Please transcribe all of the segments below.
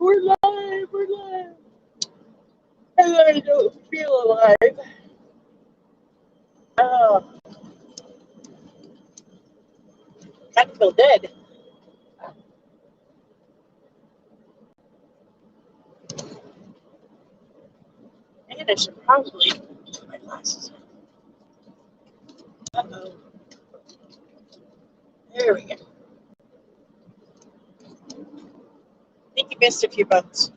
We're live. We're live. And I don't feel alive. Oh, kind of feel dead. And I should probably put my glasses on. Uh-oh. There we go. I think you missed a few buttons.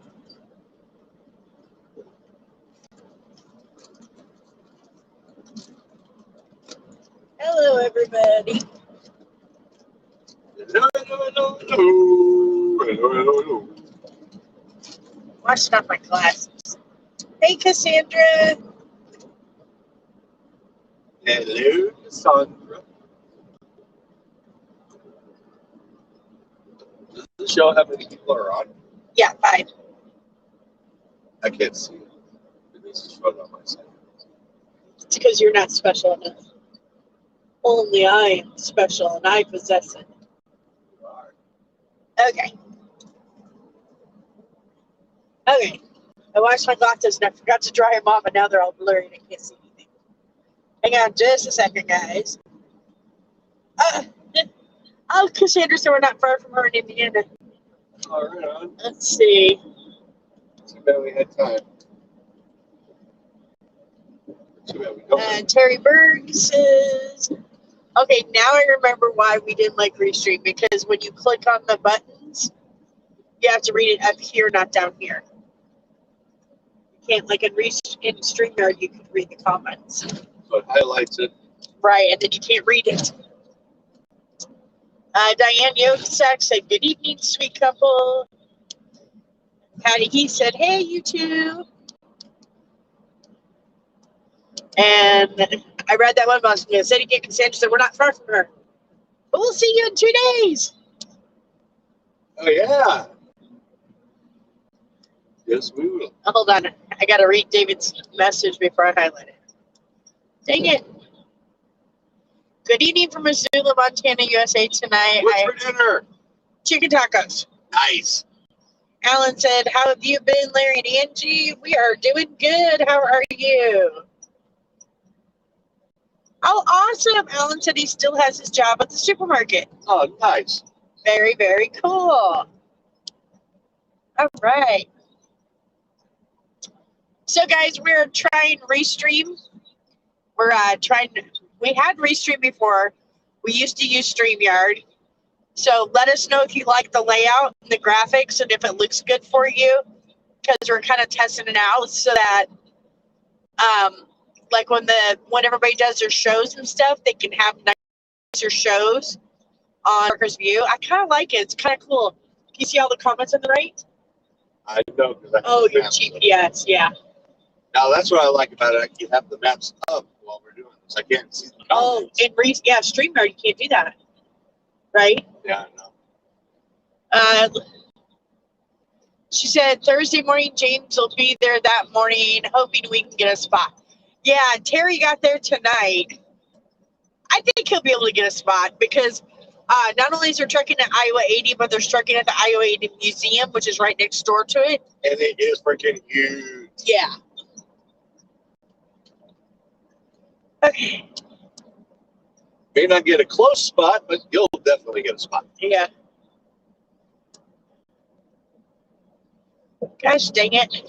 Hello, everybody. Hello. Washing off my glasses. Hey, Cassandra. Hello, Cassandra. Does the show how many people are on? Yeah, 5. I can't see it. This is showing on my side. It's because you're not special enough. Only I am special and I possess it. You are. Okay. Okay. I washed my glasses and I forgot to dry them off, and now they're all blurry and I can't see anything. Hang on just a second, guys. Oh, Cassandra said we're not far from her in Indiana. All right, on. Let's see. Too bad we had time. Too bad we don't. And Terry Berg says, okay, now I remember why we didn't like Restream, because when you click on the buttons, you have to read it up here, not down here. You can't, like in StreamYard, you can read the comments. So it highlights it. Right, and then you can't read it. Diane Yosak said, good evening, sweet couple. Patty he said, hey, you two. And I read that one, but I was going to say it again because Sandra said, we're not far from her. But we'll see you in 2 days. Oh, yeah. Yes, we will. Oh, hold on. I got to read David's message before I highlight it. Dang it. Good evening from Missoula, Montana, USA tonight. What's for dinner? Chicken tacos. Nice. Alan said, how have you been, Larry and Angie? We are doing good. How are you? Oh, awesome. Alan said he still has his job at the supermarket. Oh, nice. Very, very cool. All right. So, guys, we're trying Restream. We're trying. We had Restream before. We used to use StreamYard. So let us know if you like the layout and the graphics and if it looks good for you, because we're kind of testing it out so that, like when everybody does their shows and stuff, they can have nicer shows on Workers View. I kind of like it. It's kind of cool. Can you see all the comments on the right? I know. Oh, your GPS, yeah. Now, that's what I like about it. I can have the maps up while we're doing this. I can't see the comments. Yeah, StreamYard, you can't do that. Right? Yeah, I know. She said Thursday morning James will be there that morning, hoping we can get a spot. Yeah, Terry got there tonight. I think he'll be able to get a spot because not only is there trucking at Iowa 80, but there's trucking at the Iowa 80 Museum, which is right next door to it. And it is freaking huge. Yeah. Okay. May not get a close spot, but you'll definitely get a spot. Yeah. Gosh dang it.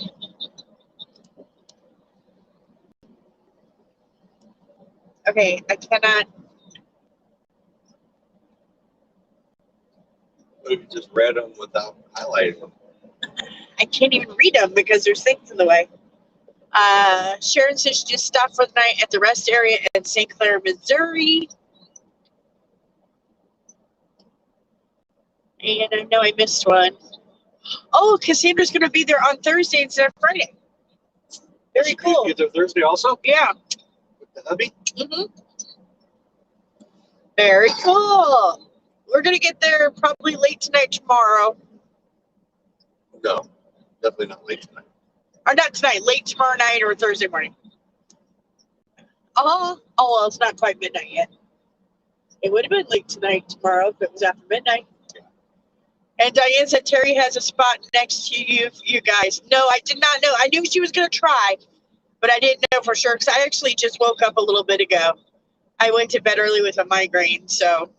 Okay, I cannot. What if you just read them without highlighting them? I can't even read them because there's things in the way. Sharon says she just stopped for the night at the rest area in St. Clair, Missouri. And I know I missed one. Oh, Cassandra's going to be there on Thursday instead of Friday. Very cool. You get there Thursday also? Yeah. With the hubby? Mm-hmm. Very cool. We're going to get there probably late tonight, tomorrow. No, definitely not late tonight. Or not tonight, late tomorrow night or Thursday morning. Oh, well, it's not quite midnight yet. It would have been late tonight, tomorrow, if it was after midnight. And Diane said Terry has a spot next to you guys. No, I did not know. I knew she was going to try, but I didn't know for sure because I actually just woke up a little bit ago. I went to bed early with a migraine, so.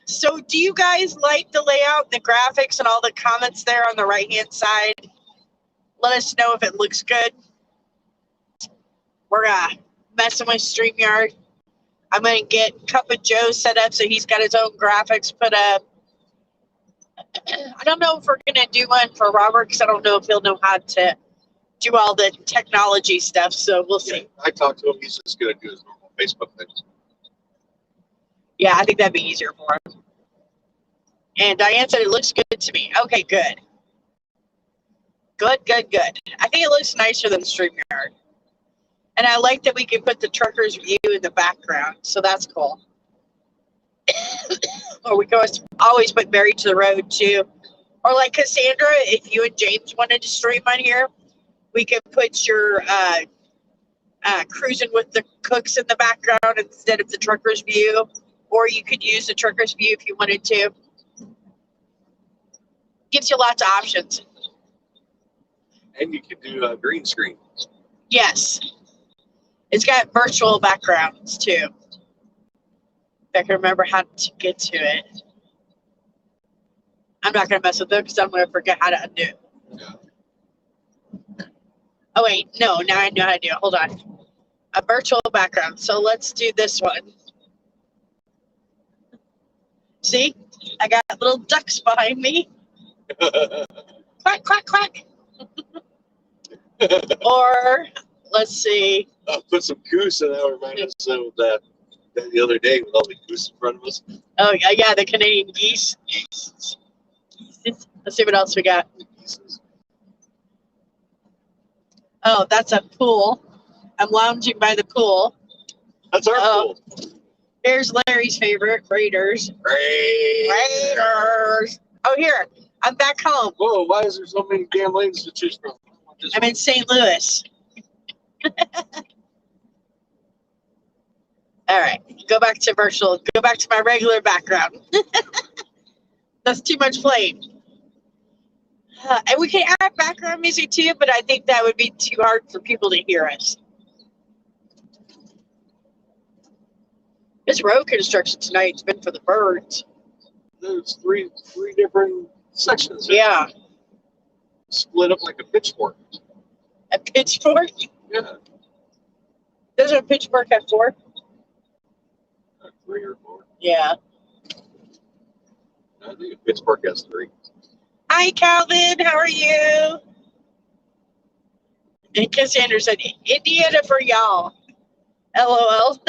So do you guys like the layout, the graphics, and all the comments there on the right-hand side? Let us know if it looks good. We're messing with StreamYard. I'm going to get Cup of Joe set up so he's got his own graphics put up. I don't know if we're going to do one for Robert because I don't know if he'll know how to do all the technology stuff, so we'll see. Yeah, I talked to him. He's just going to do his normal Facebook thing. Yeah, I think that'd be easier for him. And Diane said it looks good to me. Okay, good. Good. I think it looks nicer than StreamYard. And I like that we can put the trucker's view in the background, so that's cool. Or we can always put Married to the Road, too. Or like Cassandra, if you and James wanted to stream on here, we could put your cruising with the cooks in the background instead of the trucker's view. Or you could use the trucker's view if you wanted to. Gives you lots of options. And you can do a green screen. Yes. It's got virtual backgrounds, too. If I can remember how to get to it. I'm not going to mess with it because I'm going to forget how to undo it. Yeah. Oh, wait. No, now I know how to do it. Hold on. A virtual background. So let's do this one. See? I got little ducks behind me. Quack, quack, quack. Or, let's see. I'll put some goose in that. Reminded us of that the other day with all the goose in front of us. Oh, yeah, the Canadian geese. Let's see what else we got. Oh, that's a pool. I'm lounging by the pool. That's our pool. Here's Larry's favorite, Raiders. Raiders. Oh, here. I'm back home. Whoa, why is there so many damn lanes to choose from? I'm in St. Louis. All right. Go back to virtual. Go back to my regular background. That's too much playing. And we can add background music too, but I think that would be too hard for people to hear us. This road construction tonight's been for the birds. There's three different sections. Yeah. Split up like a pitchfork. A pitchfork? Yeah. Doesn't a pitchfork have four? 3 or 4. Yeah. I think a pitchfork has 3. Hi, Calvin. How are you? And Cassandra said, Indiana for y'all. LOL.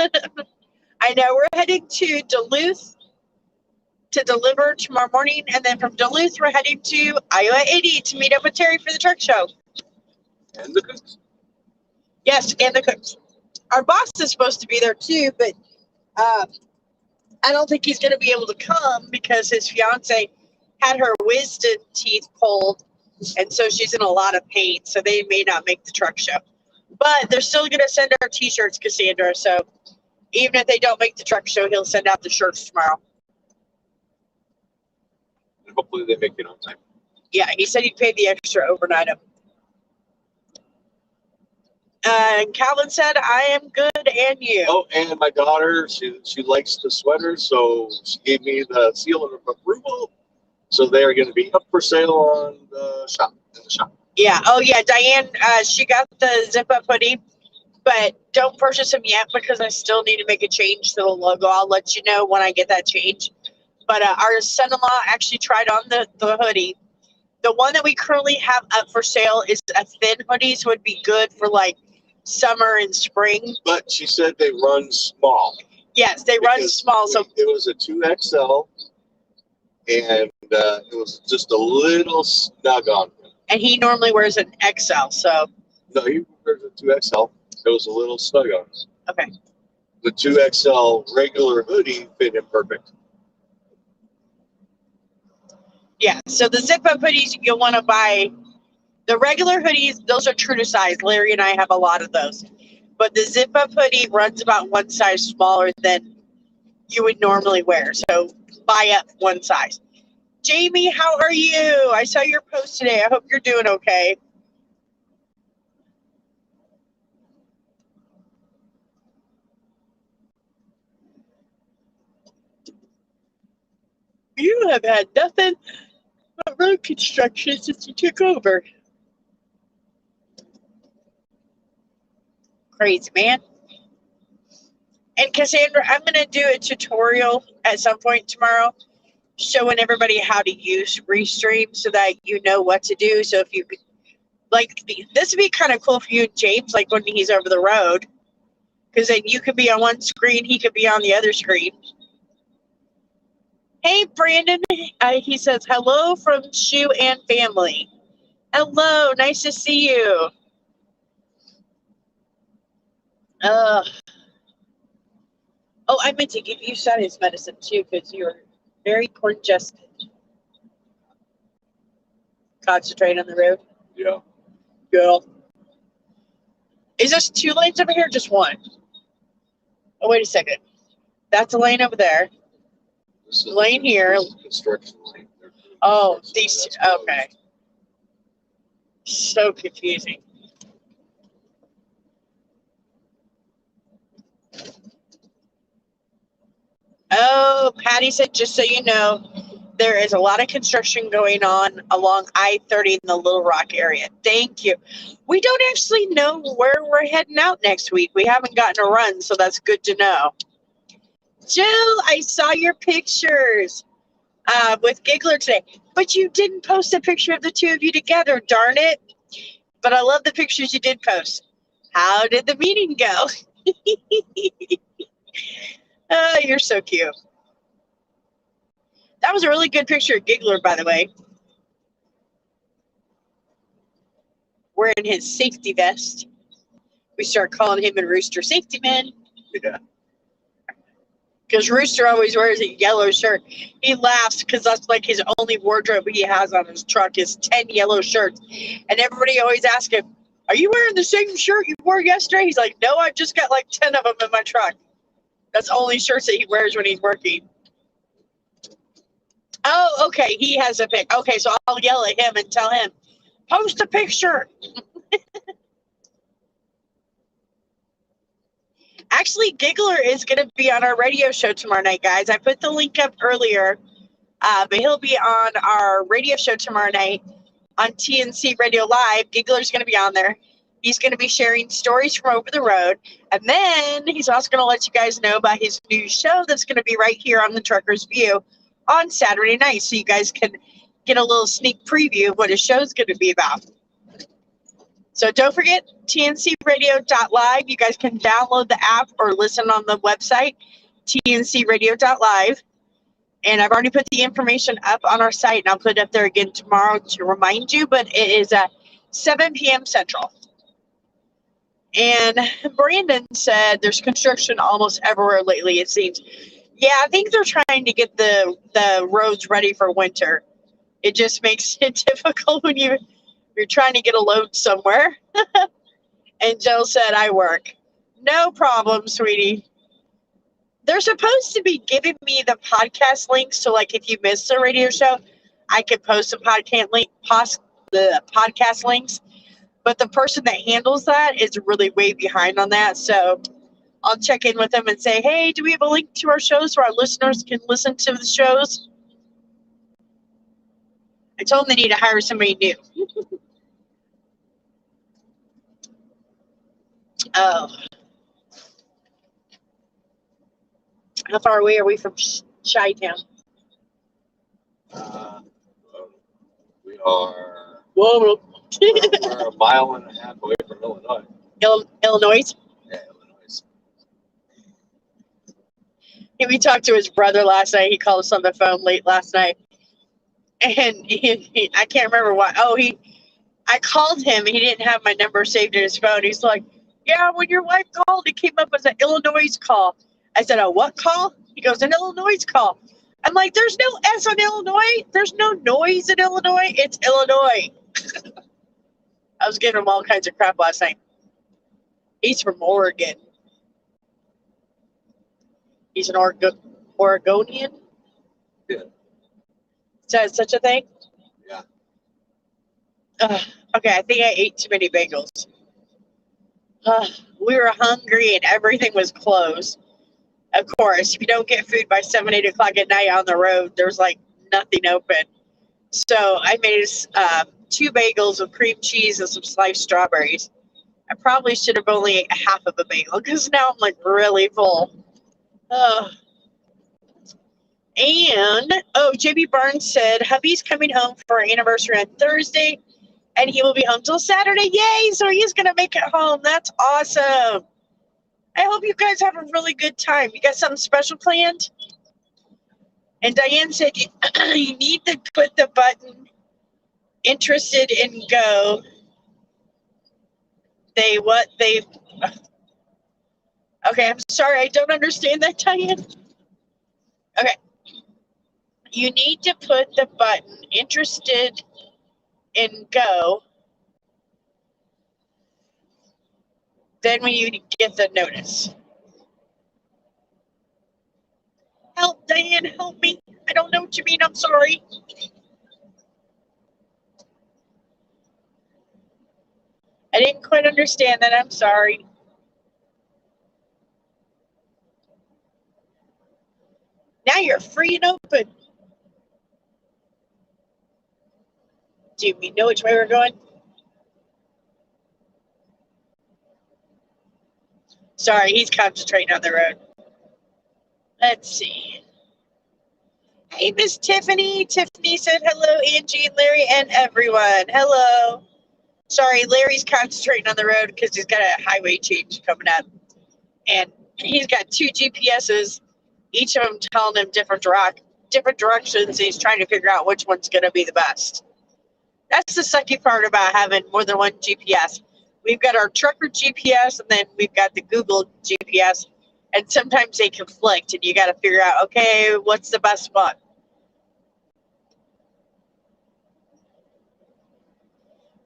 I know. We're heading to Duluth to deliver tomorrow morning. And then from Duluth, we're heading to Iowa 80 to meet up with Terry for the truck show. And the cooks. Yes, and the cooks. Our boss is supposed to be there too, but I don't think he's going to be able to come because his fiance had her wisdom teeth pulled, and so she's in a lot of pain, so they may not make the truck show. But they're still going to send our T-shirts, Cassandra, so even if they don't make the truck show, he'll send out the shirts tomorrow. And hopefully they make it on time. Yeah, he said he'd pay the extra overnight. Calvin said, I am good, and you. Oh, and my daughter, she likes the sweater, so she gave me the seal of approval. So they are going to be up for sale on the shop. In the shop. Yeah. Oh, yeah. Diane, she got the zip-up hoodie, but don't purchase them yet because I still need to make a change to the logo. I'll let you know when I get that change. But our son-in-law actually tried on the hoodie. The one that we currently have up for sale is a thin hoodie, so it'd be good for like summer and spring. But she said they run small. Yes, they run small. So it was a 2XL, and it was just a little snug on him. And he normally wears an XL, so. No, he wears a 2XL. It was a little snug on him. Okay. The 2XL regular hoodie fit him perfect. Yeah, so the zip-up hoodies, you'll want to buy the regular hoodies. Those are true to size. Larry and I have a lot of those. But the zip-up hoodie runs about one size smaller than you would normally wear. So buy up one size. Jamie, how are you? I saw your post today. I hope you're doing okay. You have had nothing but road construction since you took over. Crazy, man. And Cassandra, I'm going to do a tutorial at some point tomorrow showing everybody how to use Restream so that you know what to do. So if you, like, this would be kind of cool for you and James, like when he's over the road, because then you could be on one screen, he could be on the other screen. Hey, Brandon, he says, hello from Shu and family. Hello, nice to see you. Oh, I meant to give you sinus medicine too, because you're very congested. Concentrate on the road. Yeah. Girl. Is this 2 lanes over here or just 1? Oh, wait a second. That's a lane over there. This is Lane here. this is construction lane. Oh, So these, that's closed. okay. So confusing. Oh, Patty said, just so you know, there is a lot of construction going on along I-30 in the Little Rock area. Thank you. We don't actually know where we're heading out next week. We haven't gotten a run, so that's good to know. Jill, I saw your pictures with Giggler today, but you didn't post a picture of the 2 of you together, darn it. But I love the pictures you did post. How did the meeting go? Oh, you're so cute. That was a really good picture of Giggler, by the way. Wearing his safety vest. We start calling him and Rooster safety men. Yeah. Because Rooster always wears a yellow shirt. He laughs because that's like his only wardrobe he has on his truck is 10 yellow shirts. And everybody always asks him, are you wearing the same shirt you wore yesterday? He's like, no, I've just got like 10 of them in my truck. That's only shirts that he wears when he's working. Oh, okay. He has a pic. Okay, so I'll yell at him and tell him, post a picture. Actually, Giggler is going to be on our radio show tomorrow night, guys. I put the link up earlier, but he'll be on our radio show tomorrow night on TNC Radio Live. Giggler's going to be on there. He's going to be sharing stories from over the road. And then he's also going to let you guys know about his new show that's going to be right here on the Trucker's View on Saturday night. So you guys can get a little sneak preview of what his show is going to be about. So don't forget, tncradio.live. You guys can download the app or listen on the website, tncradio.live. And I've already put the information up on our site, and I'll put it up there again tomorrow to remind you, but it is at 7 p.m. Central. And Brandon said there's construction almost everywhere lately, it seems. Yeah, I think they're trying to get the roads ready for winter. It just makes it difficult when you're trying to get a load somewhere. And Jill said, I work. No problem, sweetie. They're supposed to be giving me the podcast links. So, like, if you missed the radio show, I could post the podcast links. But the person that handles that is really way behind on that. So I'll check in with them and say, hey, do we have a link to our shows so our listeners can listen to the shows? I told them they need to hire somebody new. Oh. How far away are we from Chi-Town? We are Whoa. we're a mile and a half away from Illinois. Illinois? Yeah, Illinois. We talked to his brother last night. He called us on the phone late last night. And I can't remember why. Oh, I called him. He didn't have my number saved in his phone. He's like, yeah, when your wife called, it came up as an Illinois call. I said, a what call? He goes, an Illinois call. I'm like, there's no S on Illinois. There's no noise in Illinois. It's Illinois. I was giving him all kinds of crap last night. He's from Oregon. He's an Oregonian. Yeah. Is that such a thing? Yeah. Okay, I think I ate too many bagels. We were hungry and everything was closed. Of course, if you don't get food by 7, 8 o'clock at night on the road, there's like nothing open. So I made 2 bagels with cream cheese and some sliced strawberries. I probably should have only ate half of a bagel because now I'm like really full. And JB Barnes said hubby's coming home for our anniversary on Thursday, and he will be home till Saturday. Yay! So he's gonna make it home. That's awesome. I hope you guys have a really good time. You got something special planned? And Diane said you need to put the button interested in go. Okay, I'm sorry, I don't understand that, Diane. Okay. You need to put the button interested in go. Then when you get the notice. Help, Diane, help me. I don't know what you mean. I'm sorry. I didn't quite understand that. I'm sorry. Now you're free and open. Do we know which way we're going? Sorry, he's concentrating on the road. Let's see. Hey, Miss Tiffany. Tiffany said hello, Angie and Larry and everyone. Hello. Sorry, Larry's concentrating on the road because he's got a highway change coming up. And he's got 2 GPSs, each of them telling him different directions. He's trying to figure out which one's going to be the best. That's the sucky part about having more than one GPS. We've got our trucker GPS, and then we've got the Google GPS, and sometimes they conflict, and you got to figure out, okay, what's the best one?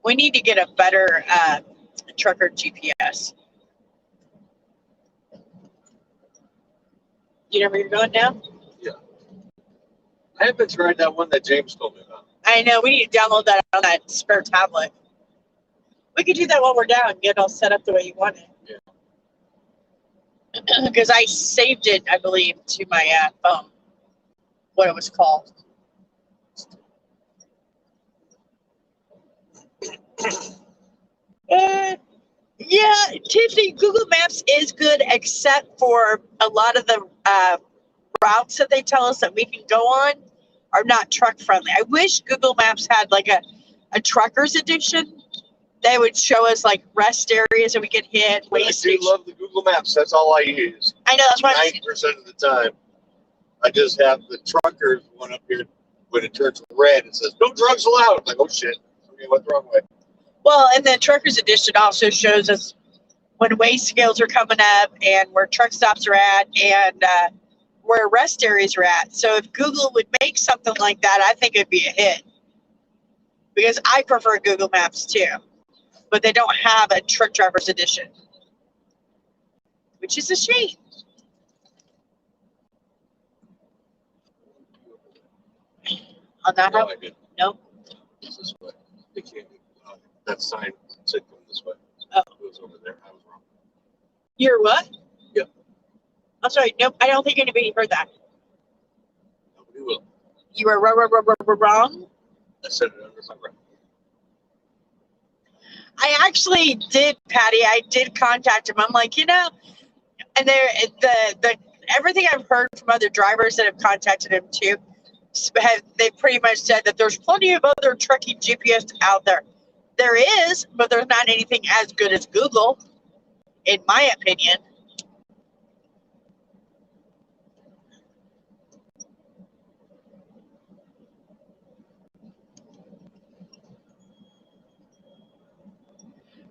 We need to get a better trucker GPS. You know where you're going now? Yeah. I haven't tried that one that James told me about. I know. We need to download that on that spare tablet. We could do that while we're down and get it all set up the way you want it. Yeah. Because I saved it, I believe, to my phone. What it was called. Yeah, Tiffany, Google Maps is good except for a lot of the routes that they tell us that we can go on are not truck friendly. I wish Google Maps had like a trucker's edition. They would show us like rest areas that we could hit. I do love the Google Maps. That's all I use. I know, that's why 90% of the time. I just have the truckers one up here when it turns red and says, no drugs allowed. I'm like, oh shit. Okay, what's the wrong way? Well, and the truckers edition also shows us when weigh scales are coming up and where truck stops are at and where rest areas are at. So if Google would make something like that, I think it'd be a hit. Because I prefer Google Maps too. But they don't have a truck driver's edition. Which is a shame. On that No, I didn't. No? It's this way. They can't. That sign said going this way. Oh. It was over there. I was wrong. You're what? Yep. I'm sorry. Nope. I don't think anybody heard that. Nobody will. You were wrong? I said it under my breath. I actually did, Patty. I did contact him. I'm like, and the everything I've heard from other drivers that have contacted him too, they pretty much said that there's plenty of other trucking GPS out there. There is, but there's not anything as good as Google, in my opinion.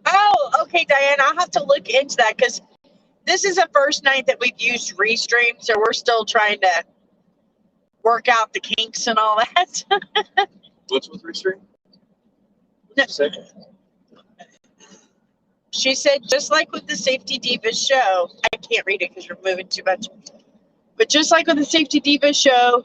Oh, okay, Diane. I'll have to look into that because this is the first night that we've used Restream, so we're still trying to work out the kinks and all that. What's with Restream? No. She said, just like with the Safety Diva show, I can't read it because you're moving too much. But just like with the Safety Diva show,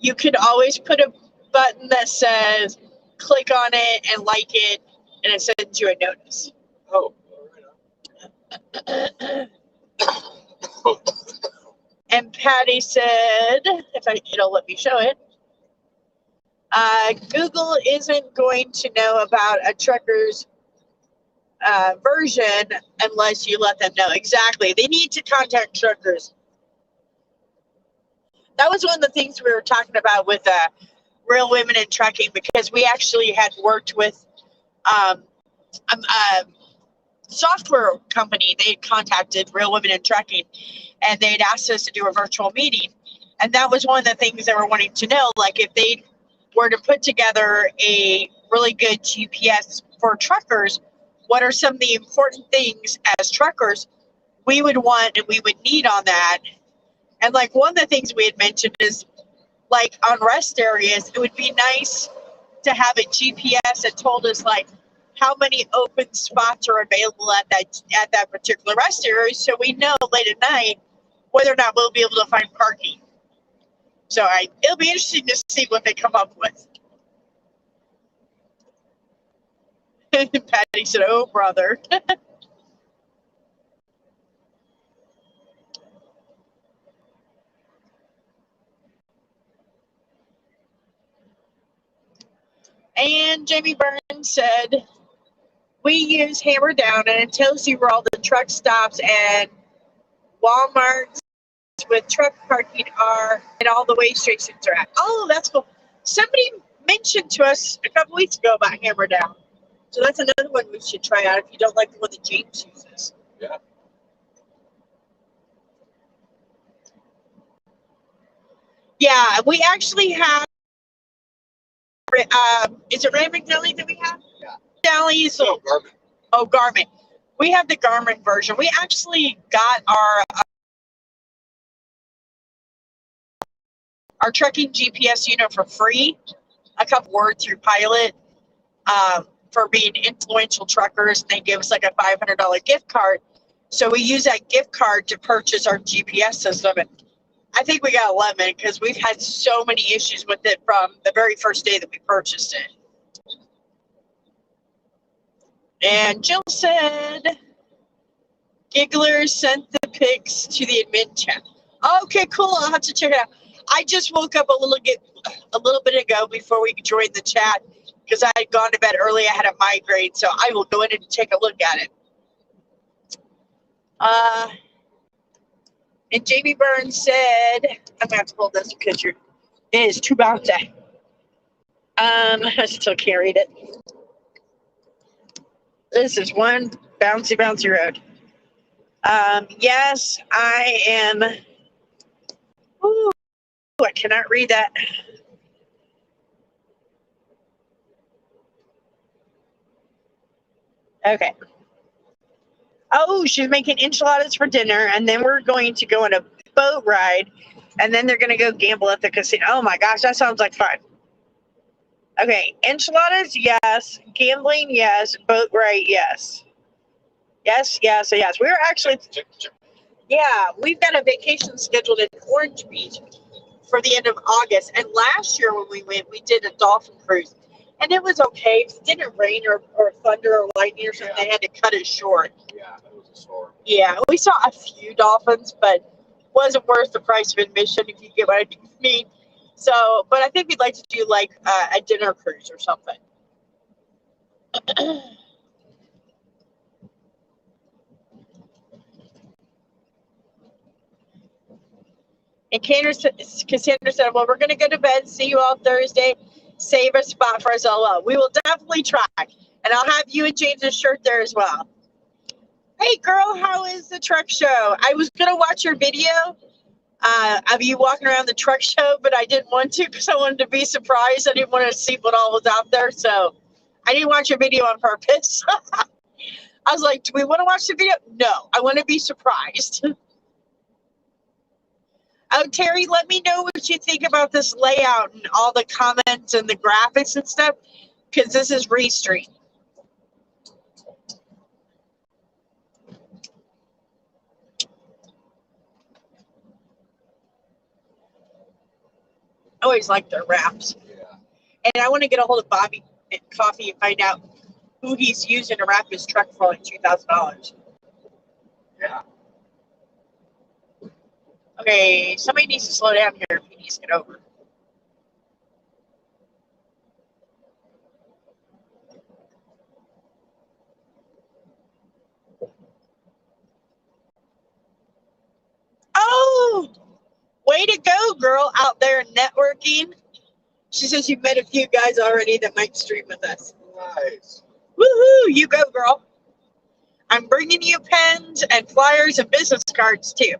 you can always put a button that says click on it and like it, and it sends you a notice. Oh, And Patty said, it'll let me show it, Google isn't going to know about a trucker's version unless you let them know. Exactly. They need to contact truckers. That was one of the things we were talking about with Real Women in Trucking, because we actually had worked with a software company. They contacted Real Women in Trucking, and they'd asked us to do a virtual meeting. And that was one of the things they were wanting to know, like if they were to put together a really good GPS for truckers, what are some of the important things as truckers we would want and we would need on that? And like one of the things we had mentioned is, like on rest areas, it would be nice to have a GPS that told us like how many open spots are available at that particular rest area, so we know late at night whether or not we'll be able to find parking. So it'll be interesting to see what they come up with. Patty said, "Oh, brother." And Jamie Burns said, "We use Hammer Down, and it tells you where all the truck stops and Walmarts with truck parking are and all the way stations are at." Oh, that's cool. Somebody mentioned to us a couple weeks ago about Hammer Down. So that's another one we should try out if you don't like the one that James uses. yeah. Yeah, we actually have, is it Rand McNally that we have? Yeah. McNally, so, Garmin. Oh, Garmin. We have the Garmin version. We actually got our trucking GPS unit for free a couple words through Pilot for being influential truckers. They gave us like a $500 gift card. So we use that gift card to purchase our GPS system. And I think we got a lemon because we've had so many issues with it from the very first day that we purchased it. And Jill said, Giggler sent the pics to the admin chat. Okay, cool. I'll have to check it out. I just woke up a little bit ago before we joined the chat because I had gone to bed early. I had a migraine, so I will go in and take a look at it. And Jamie Burns said, I'm gonna have to hold this because it is too bouncy. I still can't read it. This is one bouncy road. Yes, I am. Ooh, I cannot read that. Okay. Oh, she's making enchiladas for dinner, and then we're going to go on a boat ride, and then they're going to go gamble at the casino. Oh my gosh, that sounds like fun. Okay, enchiladas, yes. Gambling, yes. Boat ride, yes. Yes. We're actually, yeah, we've got a vacation scheduled in Orange Beach for the end of August. And last year when we went, we did a dolphin cruise. And it was okay. If it didn't rain or thunder or lightning or something, they had to cut it short. Yeah, it was a storm. Yeah, we saw a few dolphins, but wasn't worth the price of admission, if you get what I mean. So, but I think we'd like to do like a dinner cruise or something. And Cassandra said, well, we're going to go to bed. See you all Thursday. Save a spot for us all. We will definitely try. And I'll have you and James's shirt there as well. Hey, girl, how is the truck show? I was going to watch your video of you walking around the truck show, but I didn't want to because I wanted to be surprised. I didn't want to see what all was out there. So I didn't watch your video on purpose. I was like, do we want to watch the video? No, I want to be surprised. Oh, Terry, let me know what you think about this layout and all the comments and the graphics and stuff, because this is Restream. I always like their wraps. Yeah. And I want to get a hold of Bobby Coffee and find out who he's using to wrap his truck for like $2,000. Yeah. Okay, somebody needs to slow down here if he needs to get over. Oh, way to go, girl, out there networking. She says you've met a few guys already that might stream with us. Nice. Woohoo, you go, girl. I'm bringing you pens and flyers and business cards, too.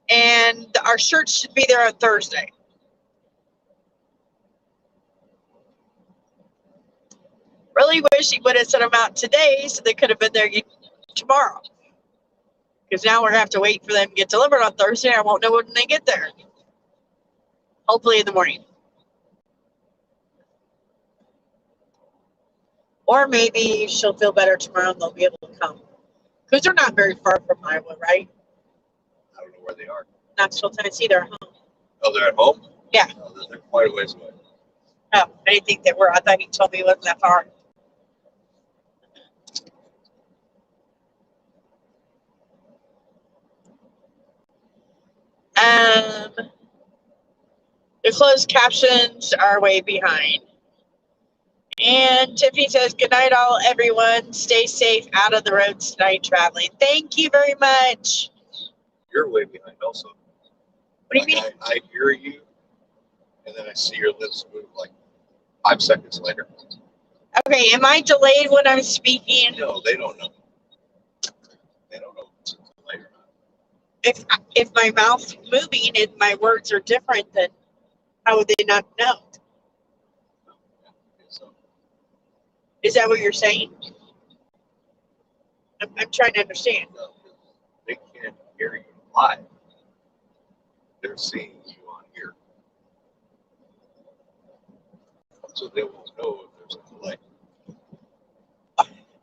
And our shirts should be there on Thursday. Really wish he would have sent them out today so they could have been there tomorrow. Because now we're going to have to wait for them to get delivered on Thursday. I won't know when they get there. Hopefully in the morning. Or maybe she'll feel better tomorrow and they'll be able to come. Because they're not very far from Iowa, right? I don't know where they are. Knoxville, Tennessee, they're at home. Oh, they're at home? Yeah. No, they're quite a ways away. Oh, I didn't think they were. I thought he told me it wasn't that far. The closed captions are way behind. And Tiffany says, good night, all everyone. Stay safe out of the roads tonight traveling. Thank you very much. You're way behind also. What do you mean? I hear you, and then I see your lips move like 5 seconds later. Okay, am I delayed when I'm speaking? No, they don't know. They don't know if it's delayed or not. If my mouth's moving and my words are different, then how would they not know? So, Is that what you're saying? I'm trying to understand. no, they can't hear you live. They're seeing you on here. So they won't know if there's a delay.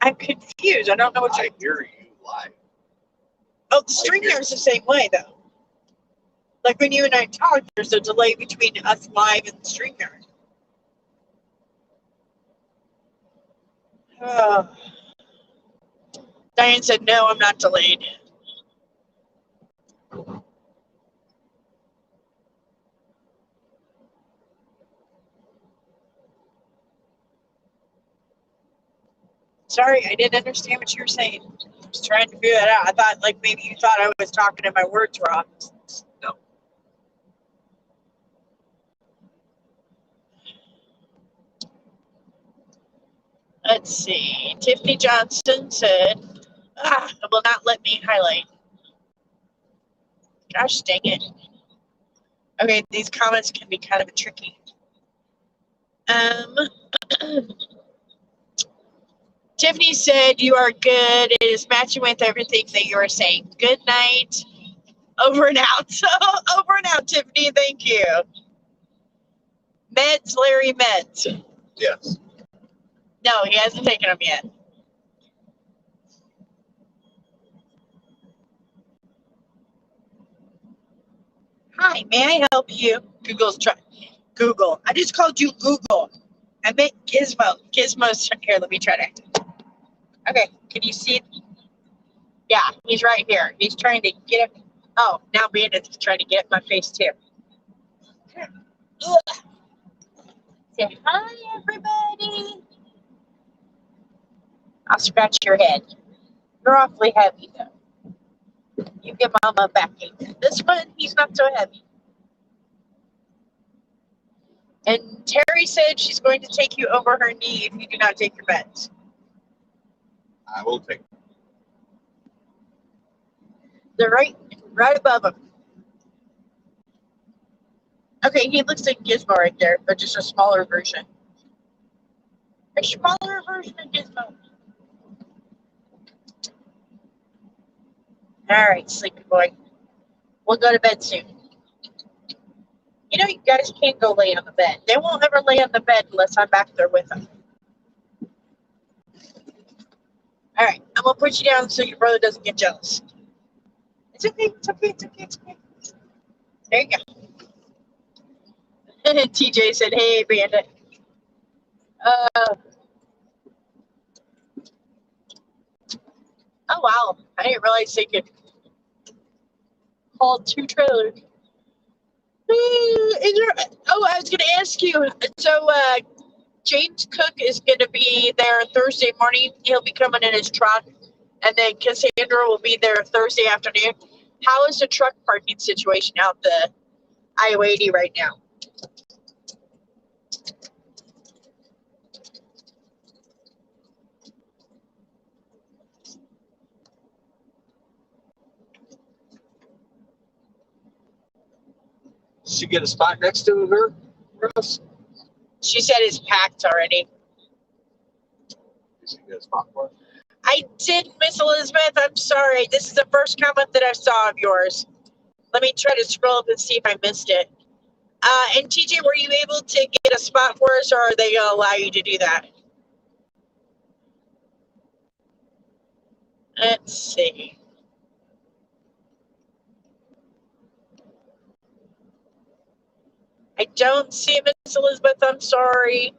I'm confused. I don't know what I you're... hear you live. Oh, the StreamYard's the same way, though. Like when you and I talk, there's a delay between us live and the StreamYard. Diane said, no, I'm not delayed. Sorry, I didn't understand what you were saying. I was trying to figure that out. I thought, like, maybe you thought I was talking and my words wrong. No. Let's see. Tiffany Johnson said, it will not let me highlight. Gosh dang it. Okay, these comments can be kind of tricky. Tiffany said, you are good. It is matching with everything that you are saying. Good night. Over and out. Over and out, Tiffany. Thank you. Meds, Larry Meds. Yes. No, he hasn't taken them yet. Hi, may I help you? Google. I just called you Google. I meant Gizmo. Gizmo's here. Let me try to. Okay, can you see it? Yeah, he's right here. He's trying to get it. Oh, now Bandit's trying to get in my face too. Ugh. Say hi, everybody. I'll scratch your head. You're awfully heavy, though. You give Mama a backing. This one, he's not so heavy. And Terry said she's going to take you over her knee if you do not take your meds. I will take it. They're right above him. Okay, he looks like Gizmo right there, but just a smaller version. A smaller version of Gizmo. All right, sleepy boy. We'll go to bed soon. You know, you guys can't go lay on the bed. They won't ever lay on the bed unless I'm back there with them. All right, I'm going to put you down so your brother doesn't get jealous. It's okay, it's okay, it's okay, it's okay. There you go. TJ said, "Hey, Bandit." Oh wow! I didn't realize they could haul 2 trailers. I was going to ask you. So James Cook is going to be there Thursday morning. He'll be coming in his truck, and then Cassandra will be there Thursday afternoon. How is the truck parking situation out the Iowa 80 right now? Did she get a spot next to her, Russ? She said it's packed already. Did she get a spot for it? I did, Miss Elizabeth. I'm sorry. This is the first comment that I saw of yours. Let me try to scroll up and see if I missed it. And TJ, were you able to get a spot for us, or are they going to allow you to do that? Let's see. I don't see it, Miss Elizabeth. I'm sorry.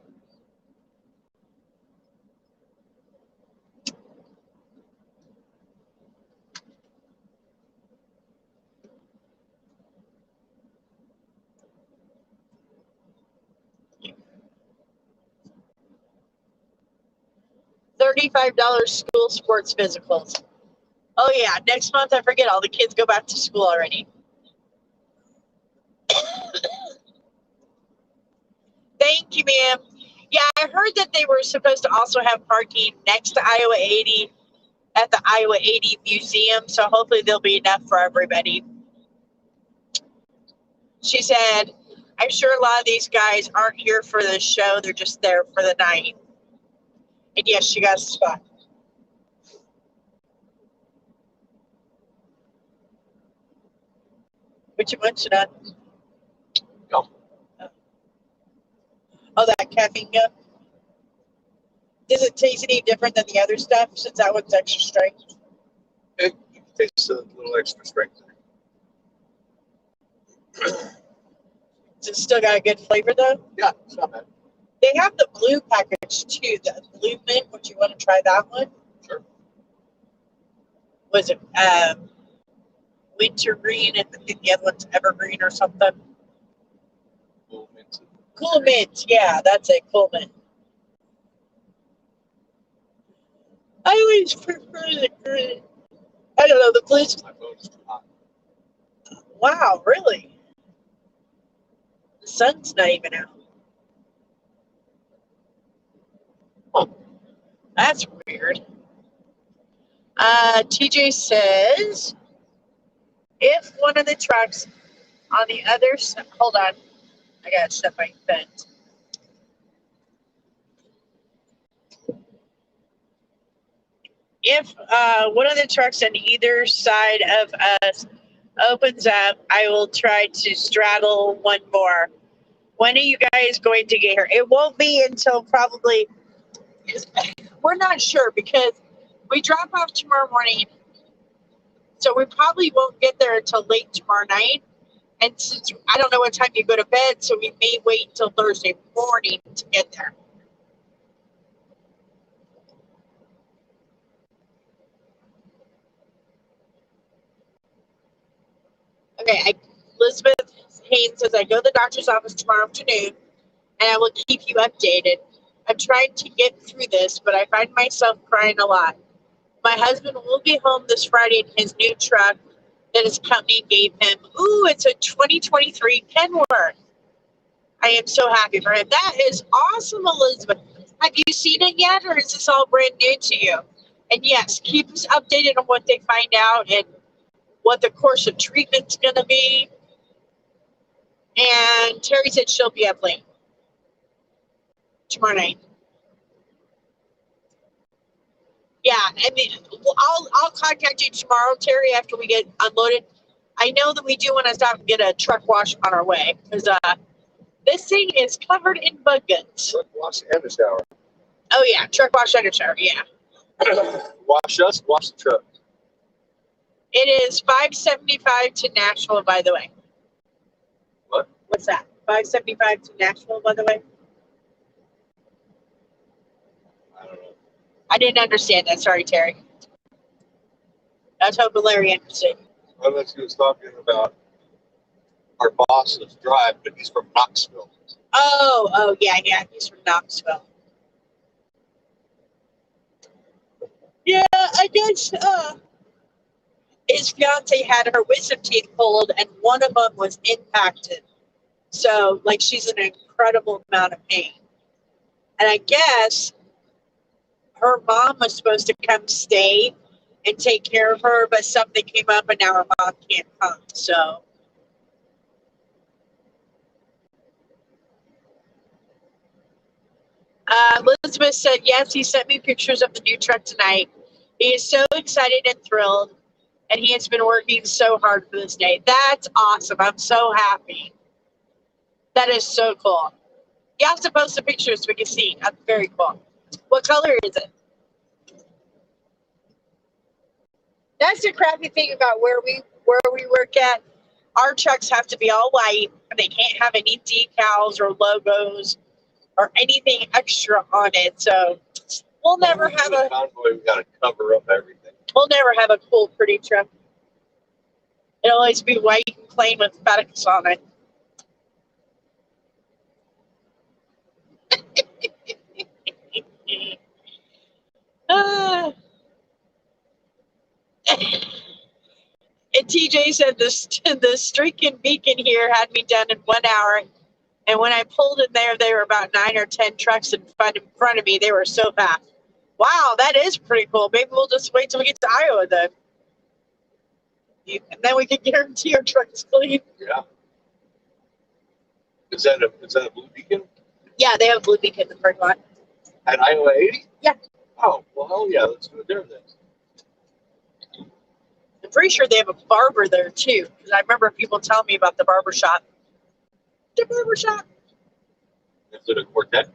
$35 school sports physicals. Oh yeah, next month I forget all the kids go back to school already. Thank you, ma'am. Yeah, I heard that they were supposed to also have parking next to Iowa 80 at the Iowa 80 Museum, so hopefully there'll be enough for everybody. She said, I'm sure a lot of these guys aren't here for the show, they're just there for the night. And yes, she got a spot. What you munching on? Yum. Oh, that caffeine gum? Does it taste any different than the other stuff since that one's extra strength? It tastes a little extra strength. Does it still got a good flavor though? Yeah, it's not bad. They have the blue package too, the blue mint. Would you want to try that one? Sure. Was it wintergreen and I think the other one's evergreen or something? Cool mint. Cool mint, yeah, that's it, cool mint. I always prefer the green. I don't know, the blue's. My phone is too hot. Wow, really? The sun's not even out. Oh, that's weird. TJ says, if one of the trucks on the other side, hold on, I gotta shut my vent. If one of the trucks on either side of us opens up, I will try to straddle one more. When are you guys going to get here? It won't be until probably, we're not sure because we drop off tomorrow morning. So we probably won't get there until late tomorrow night. And since I don't know what time you go to bed, so we may wait until Thursday morning to get there. Okay, Elizabeth Haynes says, I go to the doctor's office tomorrow afternoon, and I will keep you updated. I'm trying to get through this, but I find myself crying a lot. My husband will be home this Friday in his new truck that his company gave him. Ooh, it's a 2023 Kenworth. I am so happy for him. That is awesome, Elizabeth. Have you seen it yet, or is this all brand new to you? And yes, keep us updated on what they find out and what the course of treatment's going to be. And Terry said she'll be up late tomorrow night. Yeah, I mean, I'll contact you tomorrow, Terry, after we get unloaded. I know that we do want to stop and get a truck wash on our way because this thing is covered in bug guts. Truck wash and a shower. Oh yeah, truck wash and a shower. Yeah. Wash us, wash the truck. It is $5.75 to Nashville, by the way. What? What's that? 575 to Nashville, by the way? I don't know. I didn't understand that. Sorry, Terry. I was hoping Larry understood. Unless he was talking about our boss's drive, but he's from Knoxville. Oh, yeah. He's from Knoxville. Yeah, I guess his fiance had her wisdom teeth pulled, and one of them was impacted. So, like, she's in an incredible amount of pain. And I guess her mom was supposed to come stay and take care of her, but something came up, and now her mom can't come. So, Elizabeth said, yes, he sent me pictures of the new truck tonight. He is so excited and thrilled, and he has been working so hard for this day. That's awesome. I'm so happy. That is so cool. You have to post the pictures so we can see. That's very cool. What color is it? That's the crappy thing about where we work at. Our trucks have to be all white. They can't have any decals or logos or anything extra on it. So we'll never have a convoy. We got to cover up everything. We'll never have a cool, pretty truck. It'll always be white and plain with FedEx on it. And TJ said the streaking beacon here had me done in 1 hour. And when I pulled in there were about 9 or 10 trucks in front of me. They were so fast. Wow, that is pretty cool. Maybe we'll just wait till we get to Iowa then. And then we can guarantee our truck is clean. Yeah. Is that a blue beacon? Yeah, they have a blue beacon in the parking lot. At Iowa 80? Yeah. Oh, well, hell yeah. Let's do it there then. I'm pretty sure they have a barber there too, because I remember people telling me about the barber shop. The barber shop. Is it a quartet?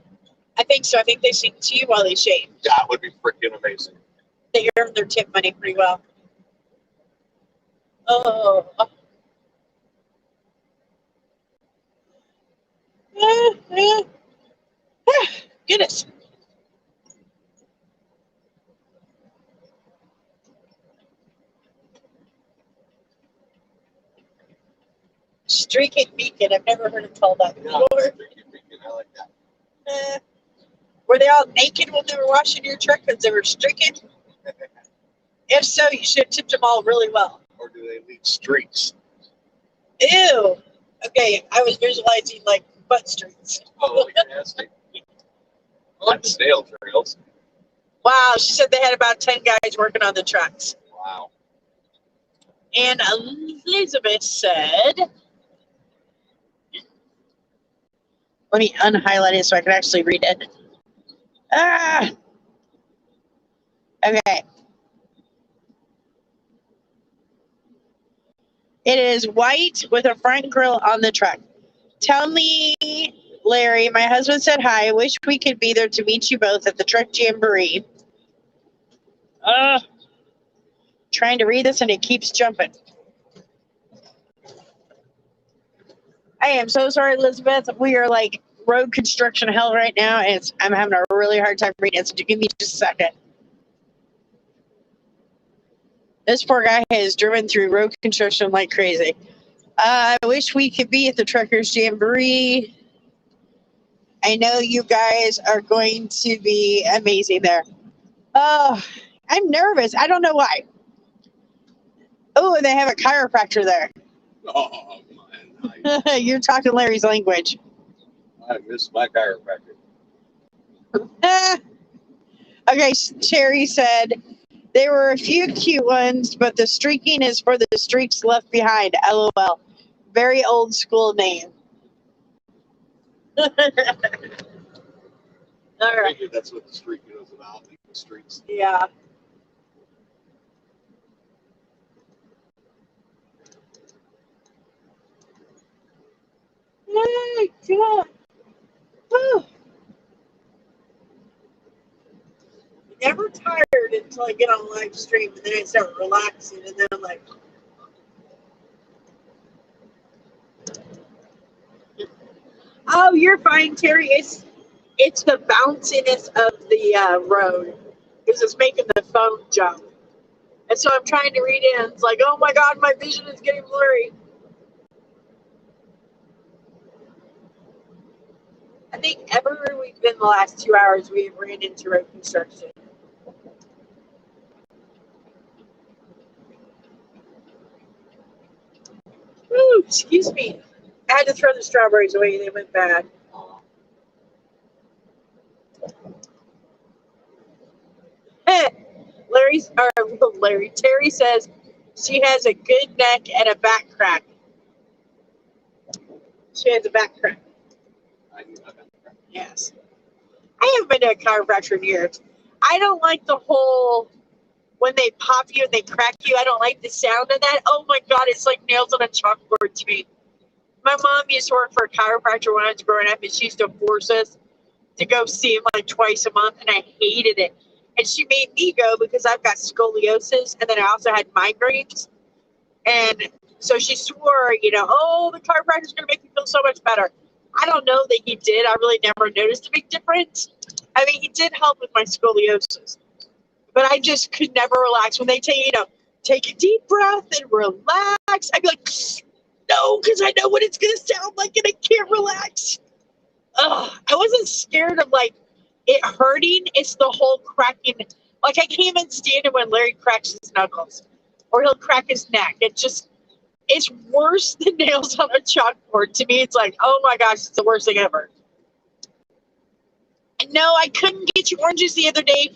I think so. I think they sing to you while they shave. That would be freaking amazing. They earn their tip money pretty well. Oh. Goodness. Streaking beacon. I've never heard it called that before. Yeah, streaking beacon. I like that. Were they all naked when they were washing your truck because they were streaking? If so, you should have tipped them all really well. Or do they leave streaks? Ew. Okay, I was visualizing like butt streaks. Oh, nasty. I like snail trails. Wow, she said they had about 10 guys working on the trucks. Wow. And Elizabeth said, let me unhighlight it so I can actually read it. Okay. It is white with a front grille on the truck. Tell me, Larry, my husband said hi. I wish we could be there to meet you both at the truck jamboree. Trying to read this and it keeps jumping. I am so sorry, Elizabeth. We are like road construction hell right now, and I'm having a really hard time reading it. So give me just a second. This poor guy has driven through road construction like crazy. I wish we could be at the Truckers Jamboree. I know you guys are going to be amazing there. Oh, I'm nervous. I don't know why. Oh, and they have a chiropractor there. Oh, man. Nice. You're talking Larry's language. I miss my chiropractor. Okay, Cherry said, there were a few cute ones, but the streaking is for the streaks left behind. LOL. Very old school name. All right. Maybe that's what the streaking was about. The streaks. Yeah. Oh, God. Whew. Never tired until I get on live stream, and then I start relaxing, and then I'm like, you're fine, Terry. It's the bounciness of the road because it's making the phone jump. And so I'm trying to read it, and it's like, oh my god, my vision is getting blurry. I think everywhere we've been the last 2 hours, we have ran into road construction. Ooh, excuse me. I had to throw the strawberries away, they went bad. Terry says she has a good neck and a back crack. She has a back crack. Yes. I haven't been to a chiropractor in years. I don't like the whole, when they pop you and they crack you, I don't like the sound of that. Oh my God, it's like nails on a chalkboard to me. My mom used to work for a chiropractor when I was growing up, and she used to force us to go see him like twice a month, and I hated it. And she made me go because I've got scoliosis, and then I also had migraines. And so she swore, oh, the chiropractor's going to make me feel so much better. I don't know that he did. I really never noticed a big difference. I mean, he did help with my scoliosis, but I just could never relax. When they tell you, take a deep breath and relax, I'd be like, no, because I know what it's going to sound like and I can't relax. Ugh, I wasn't scared of like it hurting. It's the whole cracking. Like I can't even stand it when Larry cracks his knuckles or he'll crack his neck. It's worse than nails on a chalkboard. To me, it's like, oh my gosh, it's the worst thing ever. No, I couldn't get you oranges the other day.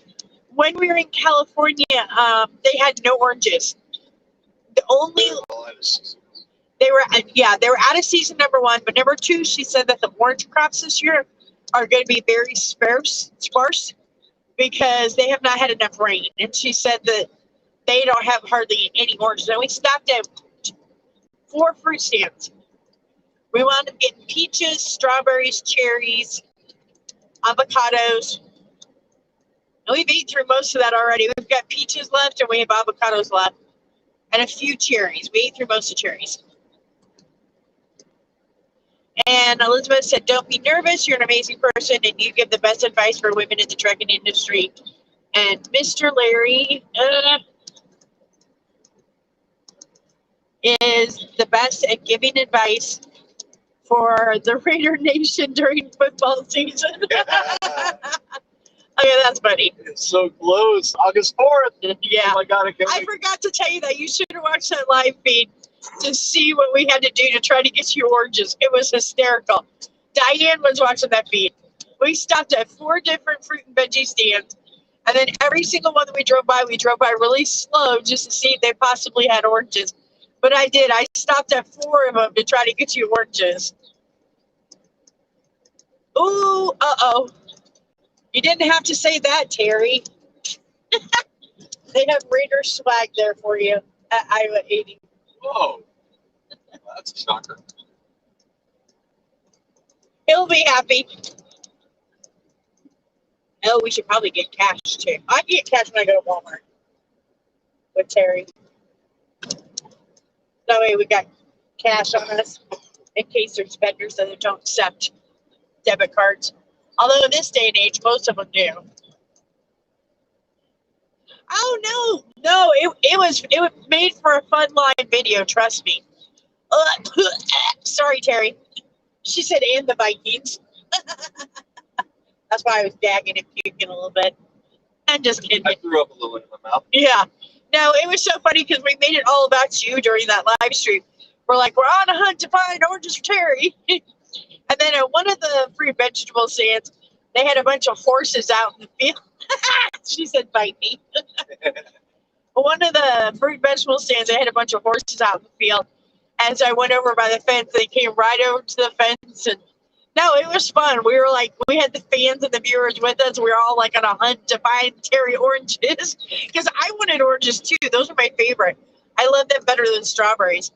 When we were in California, they had no oranges. The only they were out of season, number one, but number two, she said that the orange crops this year are going to be very sparse because they have not had enough rain. And she said that they don't have hardly any oranges. And we stopped at 4 fruit stands. We wound up getting peaches, strawberries, cherries, avocados. And we've eaten through most of that already. We've got peaches left and we have avocados left and a few cherries. We ate through most of the cherries. And Elizabeth said, don't be nervous. You're an amazing person and you give the best advice for women in the trucking industry. And Mr. Larry is the best at giving advice for the Raider Nation during football season. Okay, that's funny. It's so close. August 4th. Yeah. Oh my God, I forgot to tell you that you should have watched that live feed to see what we had to do to try to get you oranges. It was hysterical. Diane was watching that feed. We stopped at 4 different fruit and veggie stands. And then every single one that we drove by really slow just to see if they possibly had oranges. But I did. I stopped at 4 of them to try to get you oranges. Ooh, uh-oh. You didn't have to say that, Terry. They have Raider swag there for you at Iowa 80. Whoa. That's a shocker. He'll be happy. Oh, we should probably get cash too. I can get cash when I go to Walmart with Terry. That way we got cash on us in case there's vendors that don't accept debit cards. Although in this day and age, most of them do. Oh no, it was made for a fun live video. Trust me. Sorry, Terry. She said, "And the Vikings." That's why I was gagging and puking a little bit. I'm just kidding. I threw up a little in my mouth. Yeah. No, it was so funny because we made it all about you during that live stream. We're like, we're on a hunt to find oranges for Terry. And then at one of the free vegetable stands, they had a bunch of horses out in the field. She said, bite me. One of the fruit vegetable stands, they had a bunch of horses out in the field. As I went over by the fence, they came right over to the fence. And no, it was fun. We were like, we had the fans and the viewers with us. We were all like on a hunt to find Terry oranges because I wanted oranges too. Those are my favorite. I love them better than strawberries.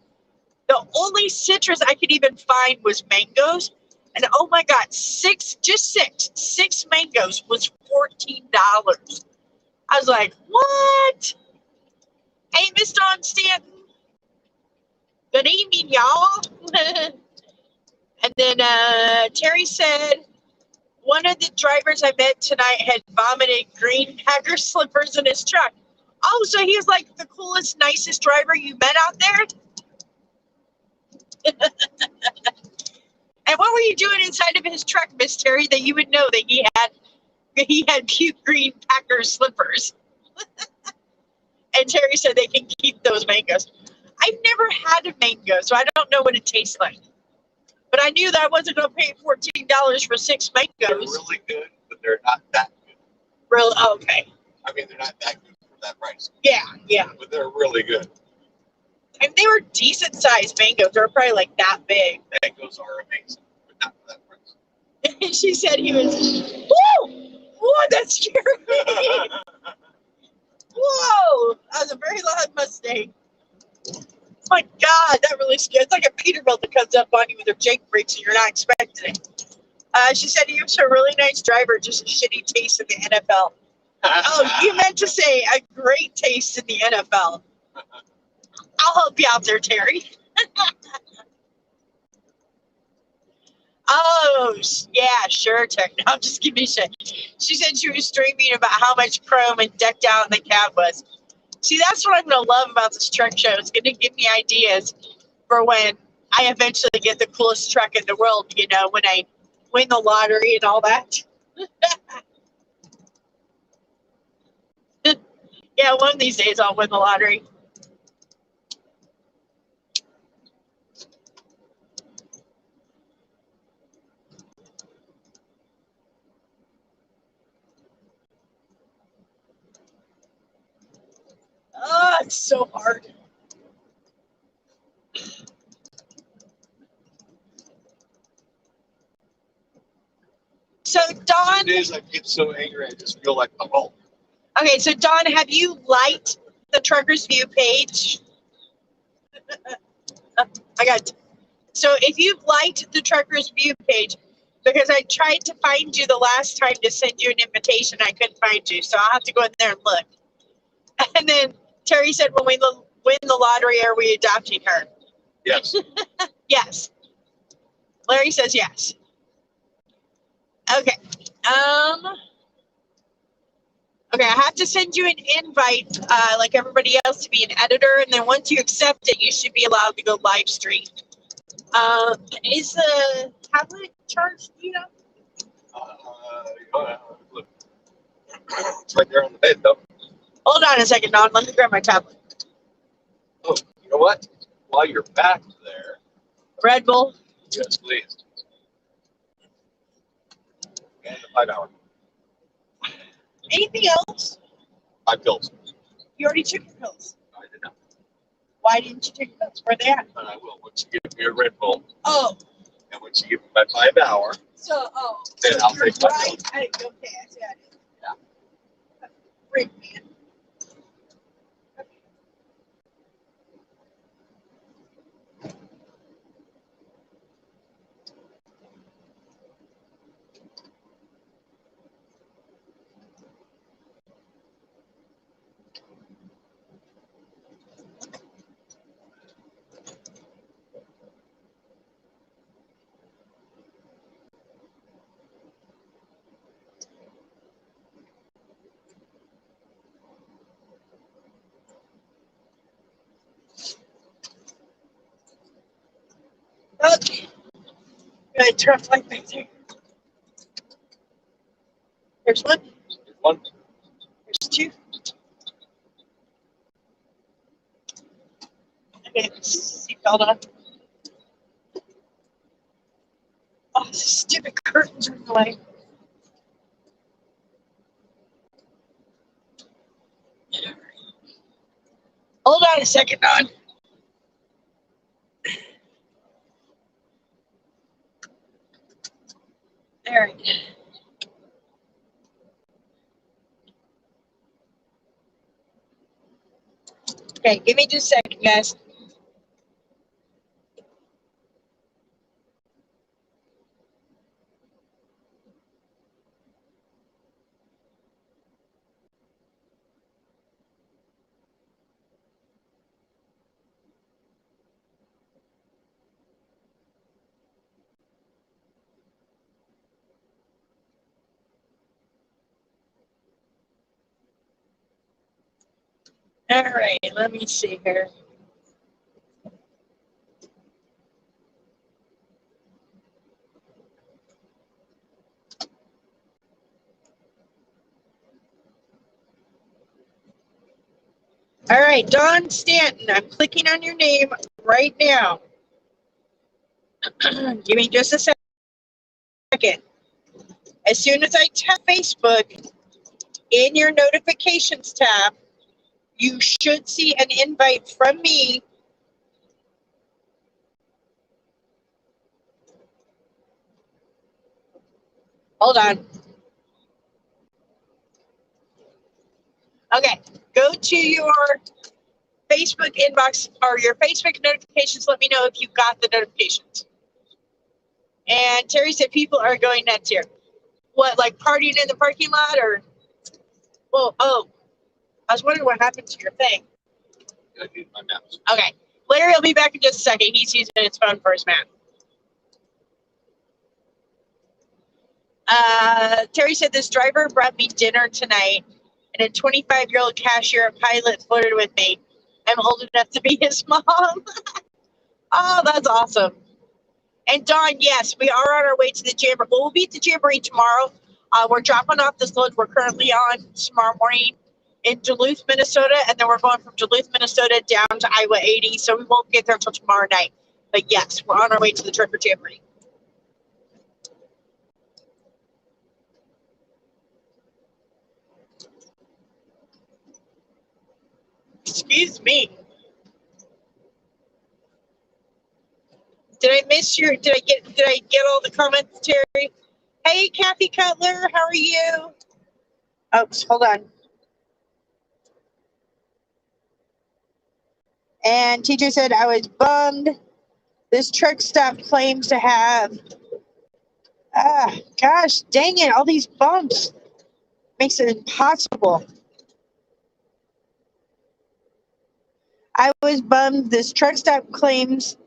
The only citrus I could even find was mangoes. And oh my God, six mangoes was $14. I was like, what? Hey, Miss Dawn Stanton. Good evening, y'all. And then Terry said one of the drivers I met tonight had vomited green Packer slippers in his truck. Oh, so he was like the coolest, nicest driver you met out there? And what were you doing inside of his truck, Miss Terry, that you would know that he had cute green Packer slippers? And Terry said they can keep those mangoes. I've never had a mango, so I don't know what it tastes like. But I knew that I wasn't going to pay $14 for 6 mangoes. They're really good, but they're not that good. Really? Oh, okay. I mean, they're not that good for that price. Yeah, yeah. But they're really good. And they were decent sized mangoes. They were probably like that big. Mangoes are amazing, but not for that price. And she said he was, whoa! Whoa, that scared me. Whoa! That was a very loud Mustang. My God, that really scared. It's like a Peterbilt that comes up on you with her Jake brakes and you're not expecting it. She said he was a really nice driver, just a shitty taste in the NFL. Oh, you meant to say a great taste in the NFL. I'll help you out there, Terry. Oh, yeah, sure, Terry. No, just give me shit. She said she was streaming about how much chrome and decked out the cab was. See, that's what I'm going to love about this truck show. It's going to give me ideas for when I eventually get the coolest truck in the world, you know, when I win the lottery and all that. Yeah, one of these days I'll win the lottery. Oh, it's so hard. So, Dawn. Some days I get so angry, I just feel like, oh. Okay, so Dawn, have you liked the Truckers View page? I got. So, if you've liked the Truckers View page, because I tried to find you the last time to send you an invitation, I couldn't find you, so I'll have to go in there and look. And then Terry said, when we win the lottery, are we adopting her? Yes. Yes. Larry says yes. Okay. Okay, I have to send you an invite, like everybody else, to be an editor, and then once you accept it, you should be allowed to go live stream. Is the tablet charged, you know? Look. It's right there on the bed, though. Hold on a second, Don. Let me grab my tablet. Oh, you know what? While you're back there. Red Bull. Yes, please. And the 5 hour. Anything else? 5 pills. You already took your pills. I did not. Why didn't you take your pills? Where are they at? And I will once you give me a Red Bull. Oh. And once you give me my 5 hour. So, then so I'll you're take my right. pills. Okay, I see that. Yeah. Great, man. Okay. Good, turn off light back there. There's one. One. There's two. Okay, seatbelt on. Oh, stupid curtains are in the way. Hold on a second, Don. There. Okay, give me just a second, guys. All right, let me see here. All right, Don Stanton, I'm clicking on your name right now. Give me just a second. As soon as I tap Facebook in your notifications tab, you should see an invite from me. Hold on. Okay, go to your Facebook inbox or your Facebook notifications. Let me know if you got the notifications. And Terry said people are going nuts here. What, like partying in the parking lot or? Well, oh, I was wondering what happened to your thing. I need my maps. Okay, Larry will be back in just a second. He's using his phone for his map. Terry said this driver brought me dinner tonight, and a 25-year-old cashier pilot flirted with me. I'm old enough to be his mom. Oh, that's awesome. And Dawn, yes, we are on our way to the Jamboree. Well, we'll be at the Jamboree tomorrow. We're dropping off this load we're currently on tomorrow morning in Duluth, Minnesota, and then we're going from Duluth, Minnesota down to Iowa 80, so we won't get there until tomorrow night. But yes, we're on our way to the Trucker Jamboree. Excuse me. Did I miss your? Did I get all the comments, Terry? Hey, Kathy Cutler, how are you? Oops, hold on. And TJ said I was bummed. This truck stop claims to have. Gosh, dang it! All these bumps makes it impossible. I was bummed. This truck stop claims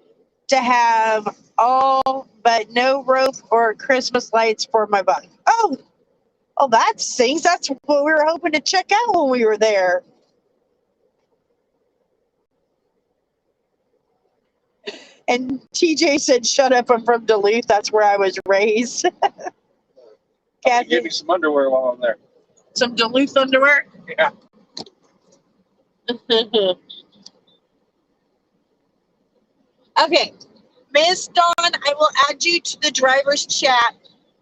to have all but no rope or Christmas lights for my bike. Oh, that stinks. That's what we were hoping to check out when we were there. And TJ said, "Shut up! I'm from Duluth. That's where I was raised." Kathy, give me some underwear while I'm there. Some Duluth underwear. Yeah. Okay, Miss Dawn, I will add you to the driver's chat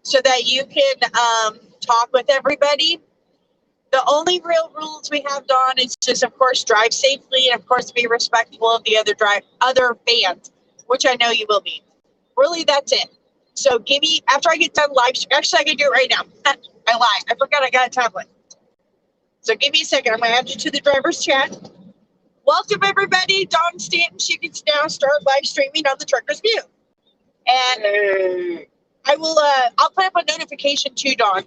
so that you can talk with everybody. The only real rules we have, Dawn, is just, of course, drive safely and, of course, be respectful of the other fans, which I know you will be. Really, that's it. So give me, after I get done live, actually, I can do it right now. I lied. I forgot I got a tablet. So give me a second. I'm going to add you to the driver's chat. Welcome, everybody. Dawn Stanton. She can now start live streaming on the Trucker's View. And hey. I will, I'll put up a notification too, Dawn.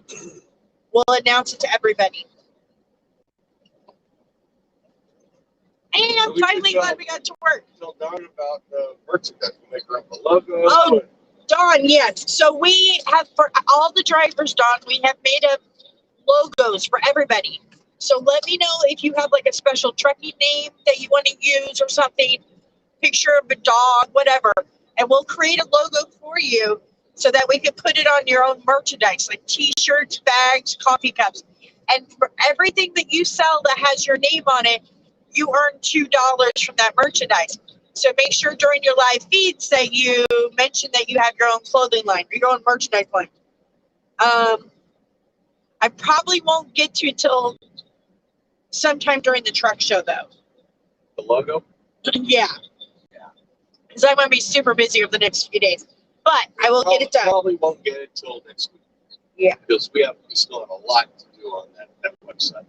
We'll announce it to everybody. And I'm finally glad we got to work. Tell Dawn about the merchandise. We'll make her up a logo. Oh, Dawn, yes. So we have, for all the drivers, Dawn, we have made up logos for everybody. So let me know if you have like a special trucking name that you want to use or something, picture of a dog, whatever. And we'll create a logo for you so that we can put it on your own merchandise, like t-shirts, bags, coffee cups. And for everything that you sell that has your name on it, you earn $2 from that merchandise. So make sure during your live feeds that you mention that you have your own clothing line or your own merchandise line. I probably won't get to until sometime during the truck show, though. The logo? Yeah. Because I'm going to be super busy over the next few days. But I will get it done. Probably won't get it till next week. Yeah. Because we still have a lot to do on that website.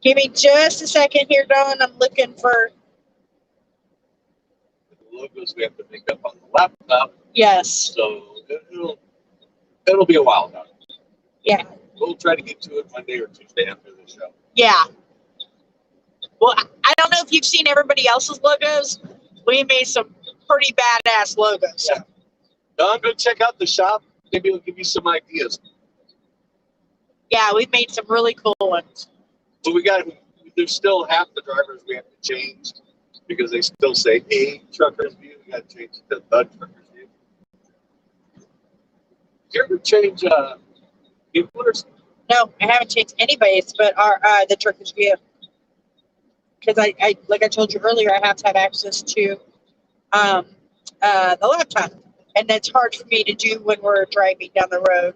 Give me just a second here, Dawn. I'm looking for The logos we have to make up on the laptop. Yes. So it'll be a while now. Yeah. We'll try to get to it Monday or Tuesday after the show. Yeah. Well, I don't know if you've seen everybody else's logos. We made some pretty badass logos. Yeah. Don, go check out the shop. Maybe it'll give you some ideas. Yeah, we've made some really cool ones. But we got there's still half the drivers we have to change because they still say a trucker's view. We got to change it to the trucker's view. Did you ever change peoplers? No, I haven't changed anybody's, but our the trucker's view. Because I like I told you earlier, I have to have access to the laptop, and that's hard for me to do when we're driving down the road.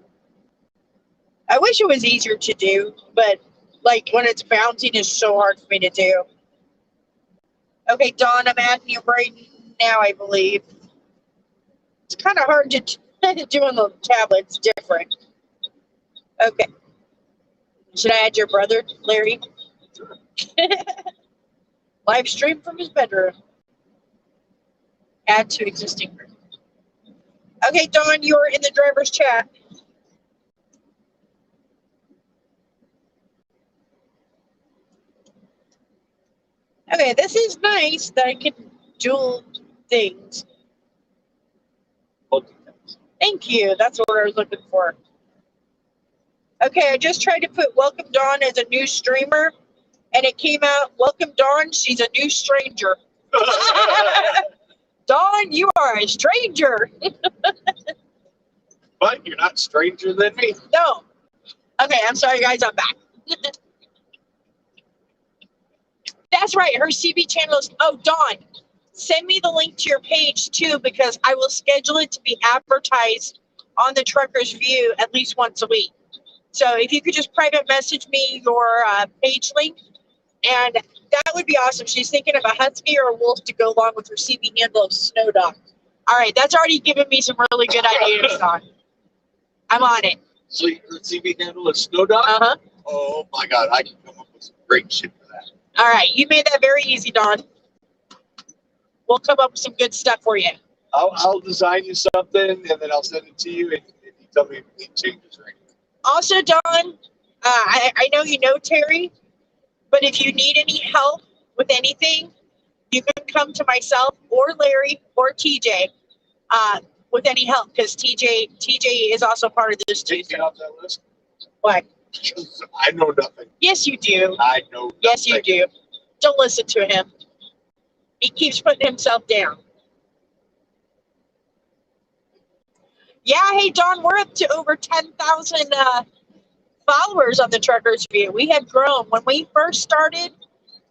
I wish it was easier to do, but like when it's bouncing, it's so hard for me to do. Okay, Dawn, I'm adding you right now, I believe. It's kind of hard to do on the tablet. It's different. Okay. Should I add your brother, Larry? Sure. Live stream from his bedroom. Add to existing group. Okay, Dawn, you're in the driver's chat. Okay, this is nice that I can dual things. Thank you. That's what I was looking for. Okay, I just tried to put Welcome Dawn as a new streamer, and it came out, Welcome Dawn, she's a new stranger. Dawn, you are a stranger. But you're not stranger than me. No. Okay, I'm sorry, guys, I'm back. That's right, her CB channel is, oh, Dawn, send me the link to your page, too, because I will schedule it to be advertised on the Trucker's View at least once a week. So if you could just private message me your page link, and that would be awesome. She's thinking of a husky or a wolf to go along with her CB handle of Snow Dog. All right, that's already given me some really good ideas, Dawn. I'm on it. So your CB handle is Snow Dog? Uh-huh. Oh my God, I can come up with some great shit for that. All right, you made that very easy, Dawn. We'll come up with some good stuff for you. I'll design you something and then I'll send it to you and you tell me if you need changes or anything. Also, Dawn, I know you know Terry, but if you need any help with anything, you can come to myself or Larry or TJ with any help, because TJ is also part of this too. Take me off that list. What? I know nothing. Yes, you do. I know nothing. Yes, you do. Don't listen to him. He keeps putting himself down. Yeah, hey, Dawn, we're up to over 10,000 followers on the Truckers View. We have grown. When we first started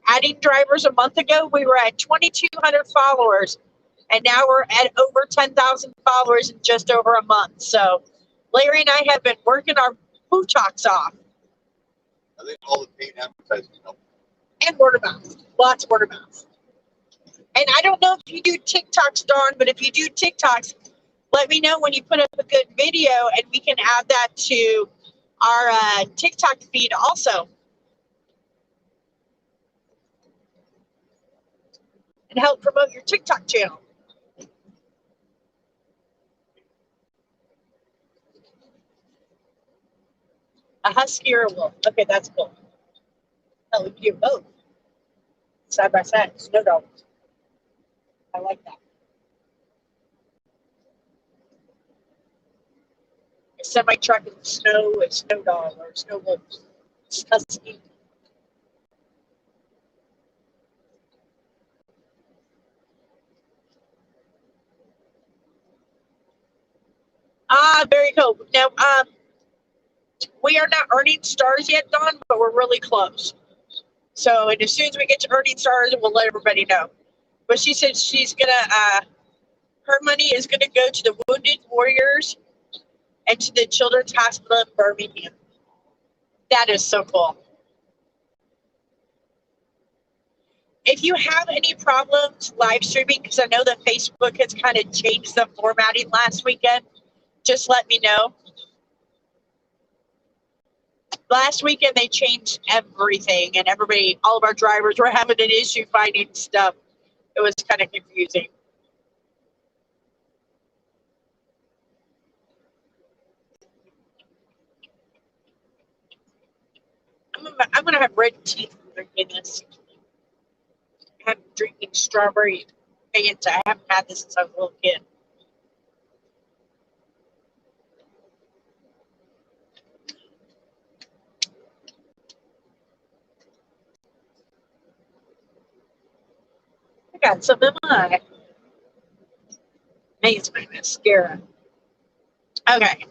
adding drivers a month ago, we were at 2,200 followers, and now we're at over 10,000 followers in just over a month. So Larry and I have been working our buttocks off. I think all the paid advertising help. And word of mouth. Lots of word of mouth. And I don't know if you do TikToks, Dawn, but if you do TikToks, let me know when you put up a good video, and we can add that to our TikTok feed also. And help promote your TikTok channel. A husky or a wolf. Okay, that's cool. Oh, we can do both. Side by side. Snow dogs. I like that. A semi truck in the snow, a snow dog, or a snow wolf. It's husky. Very cool. Now, we are not earning stars yet, Dawn, but we're really close. So, and as soon as we get to earning stars, we'll let everybody know. But she said she's gonna, her money is gonna go to the Wounded Warriors and to the Children's Hospital in Birmingham. That is so cool. If you have any problems live streaming, because I know that Facebook has kind of changed the formatting last weekend, just let me know. Last weekend they changed everything, and everybody, all of our drivers were having an issue finding stuff. It was kind of confusing. I'm gonna have red teeth drinking this. I'm drinking strawberry Fanta. I haven't had this since I was a little kid. got some in my eye. Maybe it's my mascara. Okay.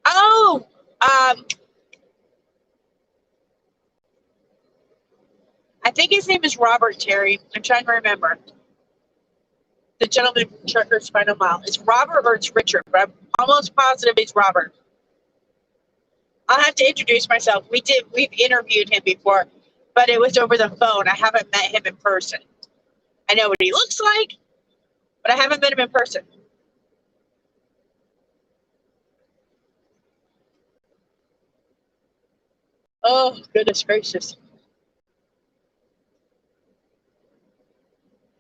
Oh, I think his name is Robert Terry. I'm trying to remember. The gentleman from Trucker's Final Mile. It's Robert or it's Richard, but I'm almost positive it's Robert. I'll have to introduce myself. We've interviewed him before, but it was over the phone. I haven't met him in person. I know what he looks like, but I haven't met him in person. Oh, goodness gracious.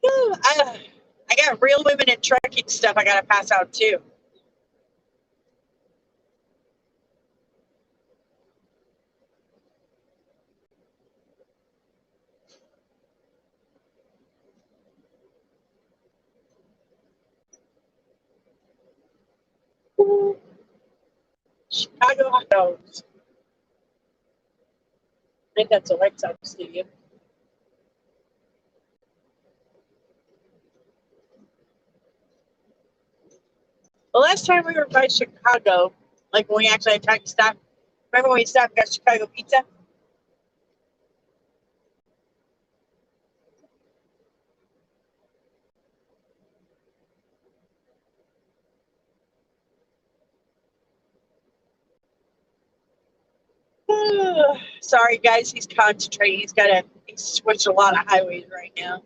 I got real women in trucking stuff I got to pass out too. Ooh. Chicago hot dogs. I think that's a White Sox stadium. The last time we were by Chicago, like when we actually had time to stop, remember when we stopped and got Chicago pizza? Sorry, guys, he's concentrating. He's switched a lot of highways right now.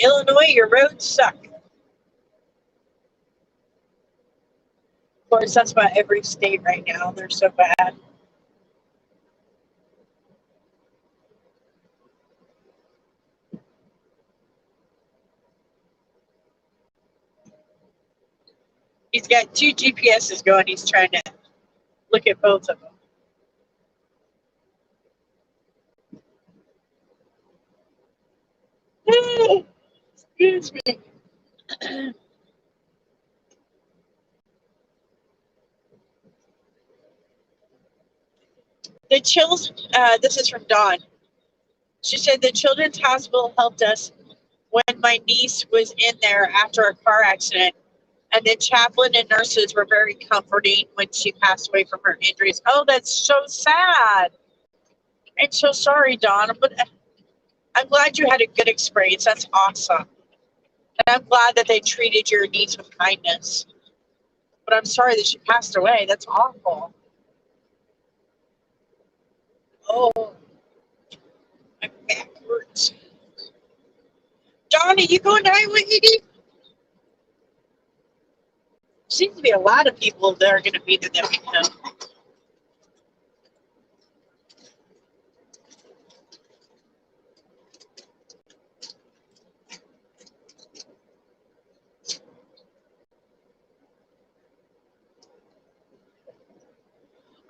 Illinois, your roads suck. Of course, that's about every state right now. They're so bad. He's got two GPSs going. He's trying to look at both of them. Excuse me. The chills, this is from Dawn. She said the Children's Hospital helped us when my niece was in there after a car accident. And the chaplain and nurses were very comforting when she passed away from her injuries. Oh, that's so sad. I'm so sorry, Dawn. But I'm glad you had a good experience. That's awesome. And I'm glad that they treated your niece with kindness. But I'm sorry that she passed away. That's awful. Oh, my back hurts. Dawn, are you going to Highway 80? Seems to be a lot of people that are going to be there that we know.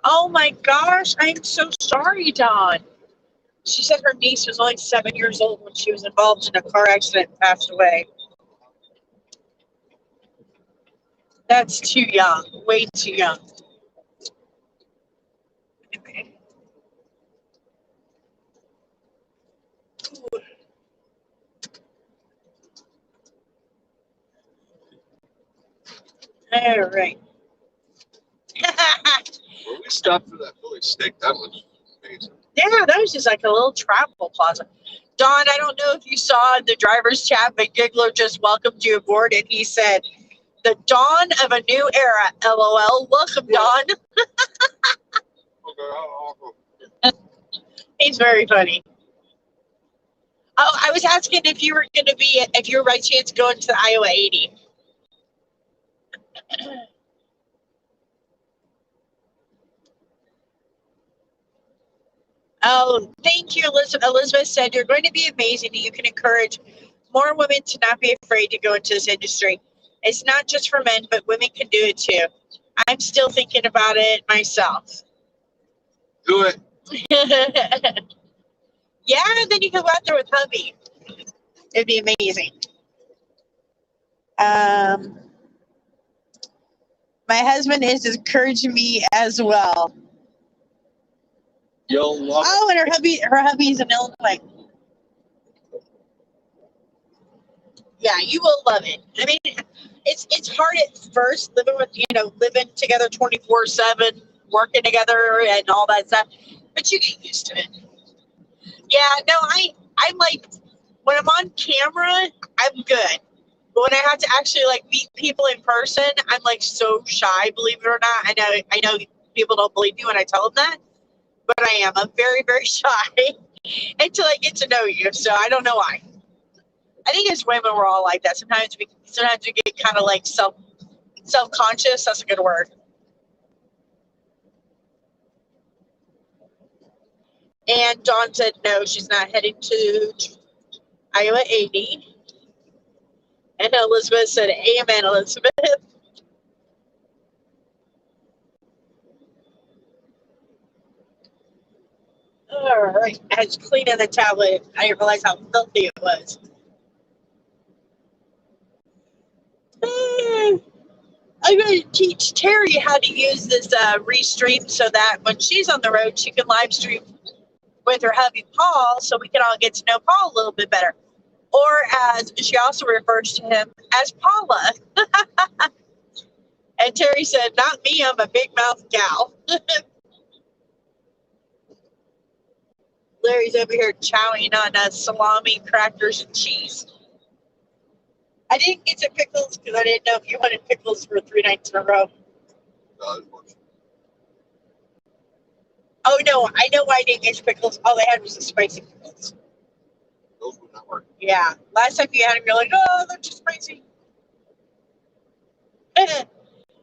Oh my gosh, I'm so sorry, Dawn. She said her niece was only 7 years old when she was involved in a car accident and passed away. That's too young, way too young. Okay. All right. When we stopped for that Philly steak, that was amazing. Yeah, that was just like a little travel plaza. Dawn, I don't know if you saw in the driver's chat, but Giggler just welcomed you aboard and he said, the dawn of a new era, LOL. Welcome, Dawn. He's very funny. Oh, I was asking if you were going to be, if you were by chance going to the Iowa 80. Oh, thank you, Elizabeth. Elizabeth said you're going to be amazing. You can encourage more women to not be afraid to go into this industry. It's not just for men, but women can do it too. I'm still thinking about it myself. Do it. Yeah, and then you can go out there with hubby. It'd be amazing. My husband is encouraging me as well. You'll love it. Oh, and her hubby's in Illinois. Yeah, you will love it. I mean, it's hard at first living together 24/7, working together and all that stuff, but you get used to it. Yeah, no, I'm like when I'm on camera, I'm good. But when I have to actually like meet people in person, I'm like so shy, believe it or not. I know people don't believe me when I tell them that, but I am. I'm very, very shy until I get to know you. So I don't know why. I think as women we're all like that. Sometimes we get kind of like self-conscious. That's a good word. And Dawn said no, she's not heading to Iowa 80. And Elizabeth said, amen, Elizabeth. All right. I was cleaning the tablet. I didn't realize how filthy it was. I'm going to teach Terry how to use this Restream so that when she's on the road, she can live stream with her hubby Paul so we can all get to know Paul a little bit better. Or as she also refers to him as Paula. And Terry said, not me, I'm a big mouth gal. Larry's over here chowing on salami, crackers, and cheese. I didn't get to pickles because I didn't know if you wanted pickles for 3 nights in a row. Oh, no, I know why I didn't get pickles. All they had was the spicy pickles. Those would not work. Yeah. Last time you had them, you're like, oh, they're too spicy.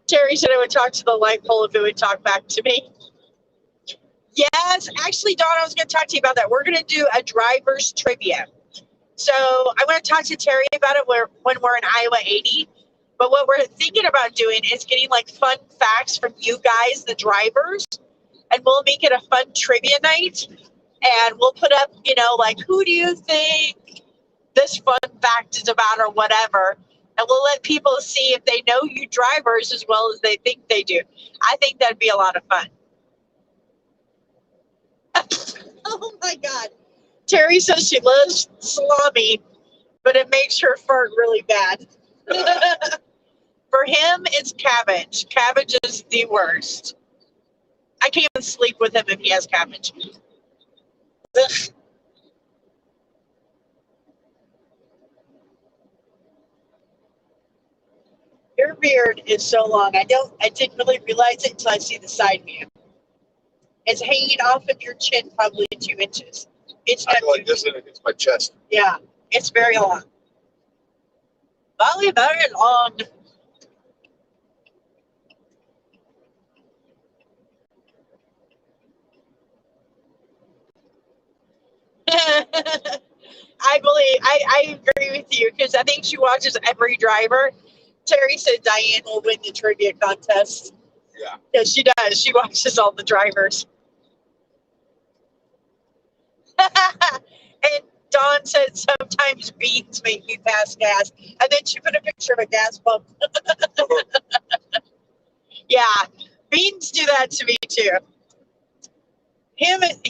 Terry said I would talk to the light pole if it would talk back to me. Yes, actually, Dawn, I was going to talk to you about that. We're going to do a driver's trivia. So I want to talk to Terry about it when we're in Iowa 80. But what we're thinking about doing is getting like fun facts from you guys, the drivers, and we'll make it a fun trivia night. And we'll put up, like, who do you think this fun fact is about or whatever. And we'll let people see if they know you drivers as well as they think they do. I think that'd be a lot of fun. Oh my God. Terry says she loves salami, but it makes her fart really bad. For him, it's cabbage. Cabbage is the worst. I can't even sleep with him if he has cabbage. Ugh. Your beard is so long. I didn't really realize it until I see the side view. It's hanging off of your chin probably 2 inches. It's not like this and it's my chest. Yeah, it's very long. Very, very long. I agree with you because I think she watches every driver. Terry said Diane will win the trivia contest. Yeah. Because she does. She watches all the drivers. And Dawn said sometimes beans make you pass gas. And then she put a picture of a gas pump. Yeah, beans do that to me too. Him is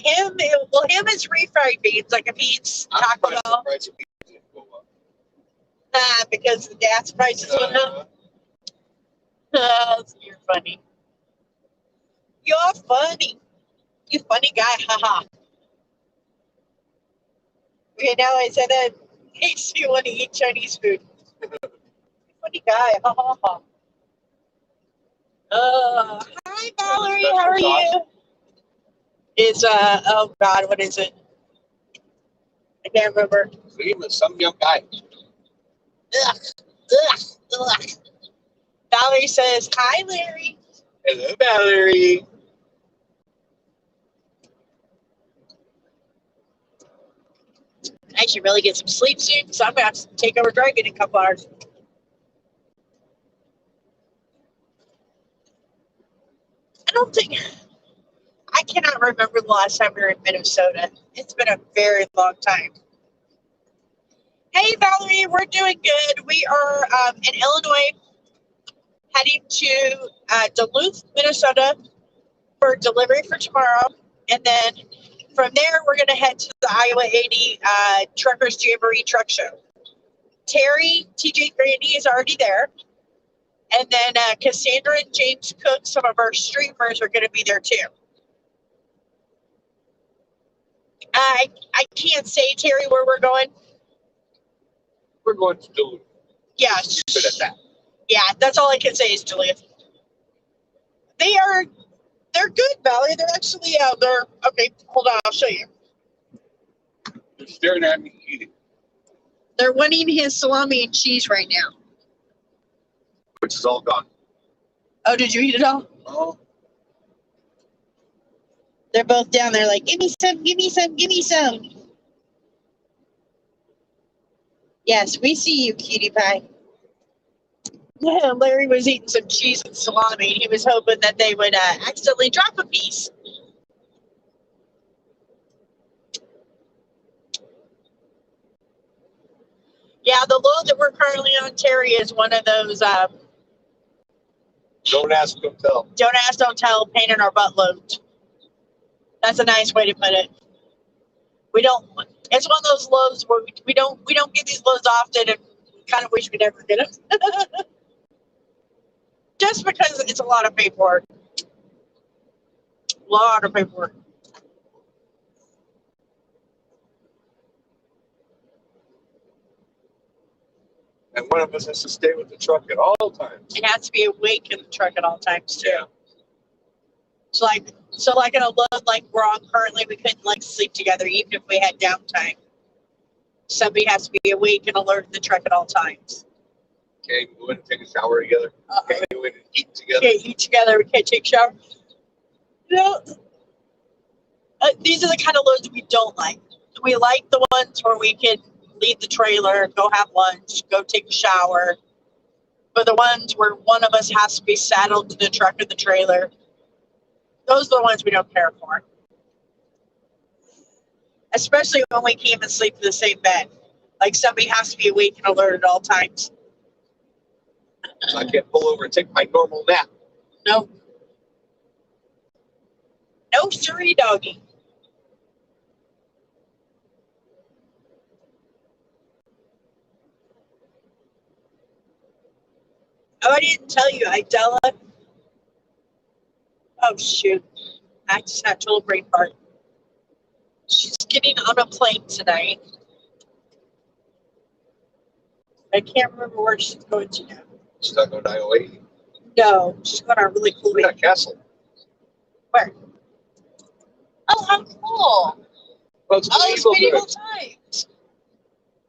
refried beans. Like if he eats Taco Bell. Because the gas prices went up. You're funny. You're funny. You funny guy. Haha. Okay, now I said that makes you want to eat Chinese food. Funny guy. Ha ha ha. Hi Valerie, how are you? It's oh God, what is it? I can't remember. Some young guy. Ugh, ugh, ugh. Valerie says, hi Larry. Hello, Valerie. I should really get some sleep soon, so I'm gonna have to take over driving in a couple hours. I cannot remember the last time we were in Minnesota. It's been a very long time. Hey Valerie, we're doing good. We are in Illinois heading to Duluth, Minnesota for delivery for tomorrow. And then from there, we're going to head to the Iowa 80 Truckers Jamboree Truck Show. Terry, TJ Grandy is already there. And then Cassandra and James Cook, some of our streamers, are going to be there too. I can't say, Terry, where we're going. We're going to Duluth. Yeah. Keep it at that. Yeah, that's all I can say is Duluth. They're good, Valerie. They're actually okay, hold on, I'll show you. They're staring at me eating. They're winning his salami and cheese right now. Which is all gone. Oh, did you eat it all? Oh. They're both down there like, give me some, give me some, give me some. Yes, we see you, cutie pie. Yeah, Larry was eating some cheese and salami. He was hoping that they would accidentally drop a piece. Yeah, the load that we're currently on, Terry, is one of those Don't ask, don't tell. don't ask, don't tell, pain in our butt loads. That's a nice way to put it. It's one of those loads where we don't get these loads often, and kind of wish we never get them. Just because it's a lot of paperwork. A lot of paperwork. And one of us has to stay with the truck at all times. It has to be awake in the truck at all times too. Yeah. So like in a load like we're on currently, we couldn't like sleep together even if we had downtime. Somebody has to be awake and alert in the truck at all times. Can't go in and take a shower together. Can't go in and eat together. We can't eat together. We can't take a shower. These are the kind of loads we don't like. We like the ones where we can leave the trailer, go have lunch, go take a shower. But the ones where one of us has to be saddled to the truck or the trailer, those are the ones we don't care for. Especially when we can't even sleep in the same bed. Like somebody has to be awake and alert at all times. So I can't pull over and take my normal nap. No. No siree, doggy. Oh, I didn't tell you, Idella. Oh, shoot. I just had a total brain fart. She's getting on a plane tonight. I can't remember where she's going to now. She's not going to Iowa 80. No, she's going on a really cool We got vacation. Castle. Where? Oh, how cool. Well, it's Oh, it's medieval times.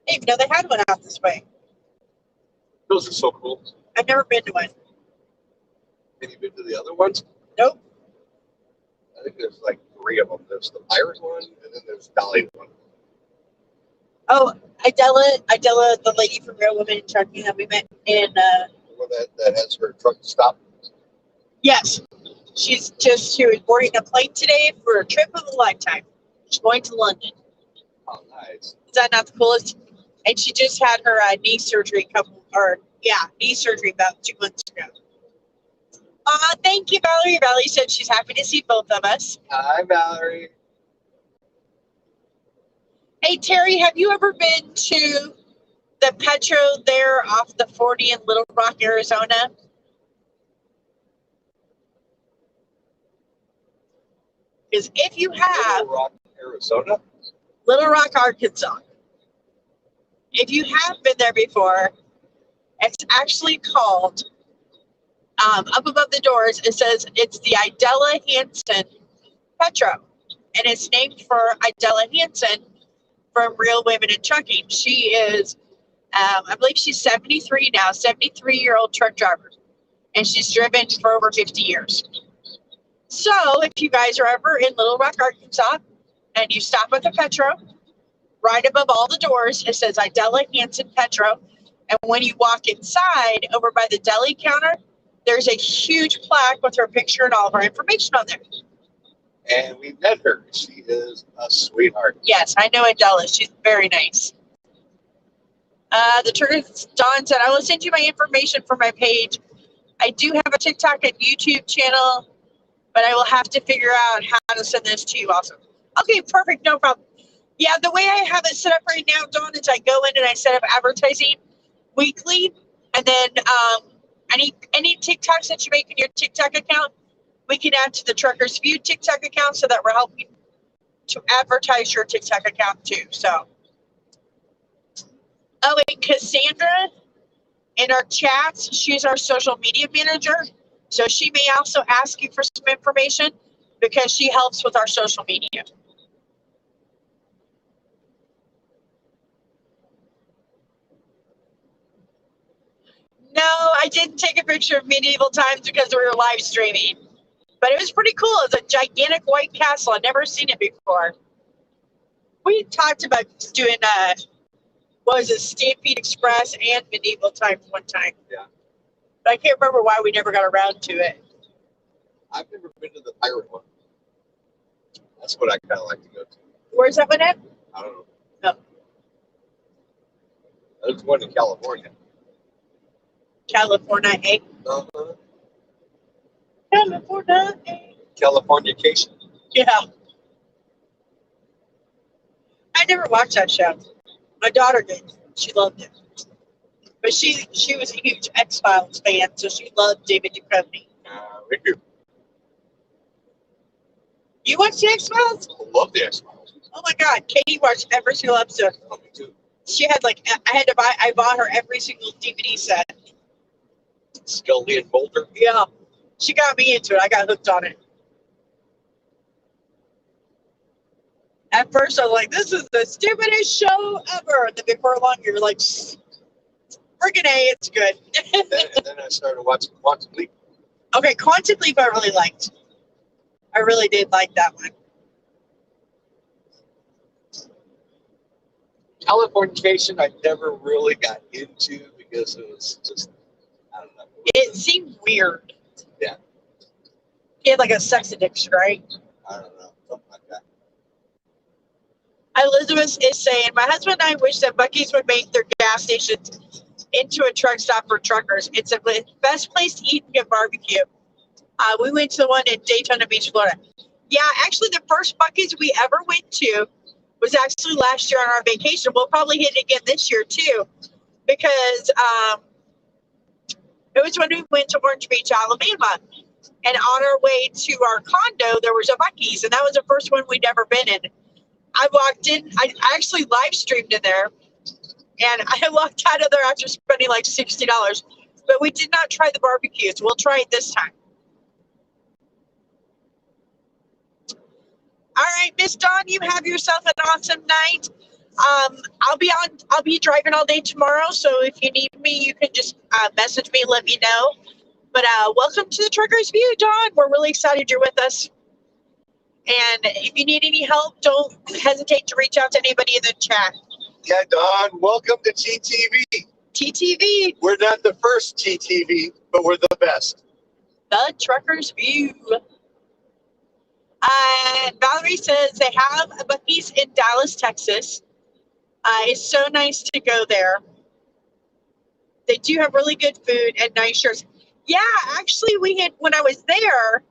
I didn't even know they had one out this way. Those are so cool. I've never been to one. Have you been to the other ones? Nope. I think there's like 3 of them. There's the pirate one, and then there's Dolly one. Oh, Idella, the lady from Real Women in Trucking that we met in. The one that has her truck stop. Yes, she was boarding a plane today for a trip of a lifetime. She's going to London. Oh, nice. Is that not the coolest? And she just had her knee surgery knee surgery about 2 months ago. Thank you, Valerie. Valerie said she's happy to see both of us. Hi, Valerie. Hey, Terry, have you ever been to the Petro there off the 40 in Little Rock, Arizona? Because if you have... Little Rock, Arizona? Little Rock, Arkansas. If you have been there before, it's actually called, up above the doors, it says it's the Idella Hansen Petro. And it's named for Idella Hansen from Real Women in Trucking. She is, I believe she's 73 now, 73-year-old truck driver. And she's driven for over 50 years. So if you guys are ever in Little Rock, Arkansas, and you stop at the Petro, right above all the doors, it says Idella Hansen Petro. And when you walk inside, over by the deli counter, there's a huge plaque with her picture and all of her information on there. And we met her. She is a sweetheart. Yes, I know Idella. She's very nice. The tourist Don said, I will send you my information for my page. I do have a TikTok and YouTube channel, but I will have to figure out how to send this to you also. Okay, perfect, no problem. Yeah, the way I have it set up right now, Dawn, is I go in and I set up advertising weekly, and then any TikToks that you make in your TikTok account, we can add to the Truckers View TikTok account so that we're helping to advertise your TikTok account too. So, oh, and Cassandra in our chats, she's our social media manager, so she may also ask you for some information because she helps with our social media. No, I didn't take a picture of medieval times because we were live streaming, but it was pretty cool. It's a gigantic white castle. I'd never seen it before. We talked about doing what was it, Stampede Express and medieval times one time. Yeah. But I can't remember why we never got around to it. I've never been to the pirate one. That's what I kind of like to go to. Where's that one at? I don't know. No. There's one in California. California, eh? Uh-huh. California, eh? Californication. Yeah. I never watched that show. My daughter did. She loved it. But she was a huge X-Files fan, so she loved David Duchovny. We do. You watch the X-Files? I love the X-Files. Oh my God, Katie watched every single episode. Oh, me too. She had I bought her every single DVD set. Scully and Mulder. Yeah. She got me into it. I got hooked on it. At first, I was like, this is the stupidest show ever. And then before long, you're like, friggin' A, it's good. and then I started watching Quantum Leap. Okay, Quantum Leap I really liked. I really did like that one. Californication, I never really got into because it was just, I don't know. It seemed weird. Yeah. He had like a sex addiction, right? I don't know. Something like that. Elizabeth is saying, my husband and I wish that Buc-ee's would make their gas stations into a truck stop for truckers. It's the best place to eat and get barbecue. We went to the one in Daytona Beach, Florida. Yeah, actually, the first Buc-ee's we ever went to was actually last year on our vacation. We'll probably hit it again this year, too, because it was when we went to Orange Beach, Alabama. And on our way to our condo, there was a Buc-ee's, and that was the first one we'd ever been in. I walked in, I actually live streamed in there, and I walked out of there after spending like $60. But we did not try the barbecues. We'll try it this time. All right, Miss Dawn, you have yourself an awesome night. I'll be driving all day tomorrow, so if you need me, you can just message me, let me know. But welcome to the Truckers View, Dawn. We're really excited you're with us. And if you need any help, don't hesitate to reach out to anybody in the chat. Yeah, Don, welcome to TTV. TTV. We're not the first TTV, but we're the best. The Truckers View. Valerie says they have a Buc-ee's in Dallas, Texas. It's so nice to go there. They do have really good food and nice shirts. Yeah, actually, when I was there,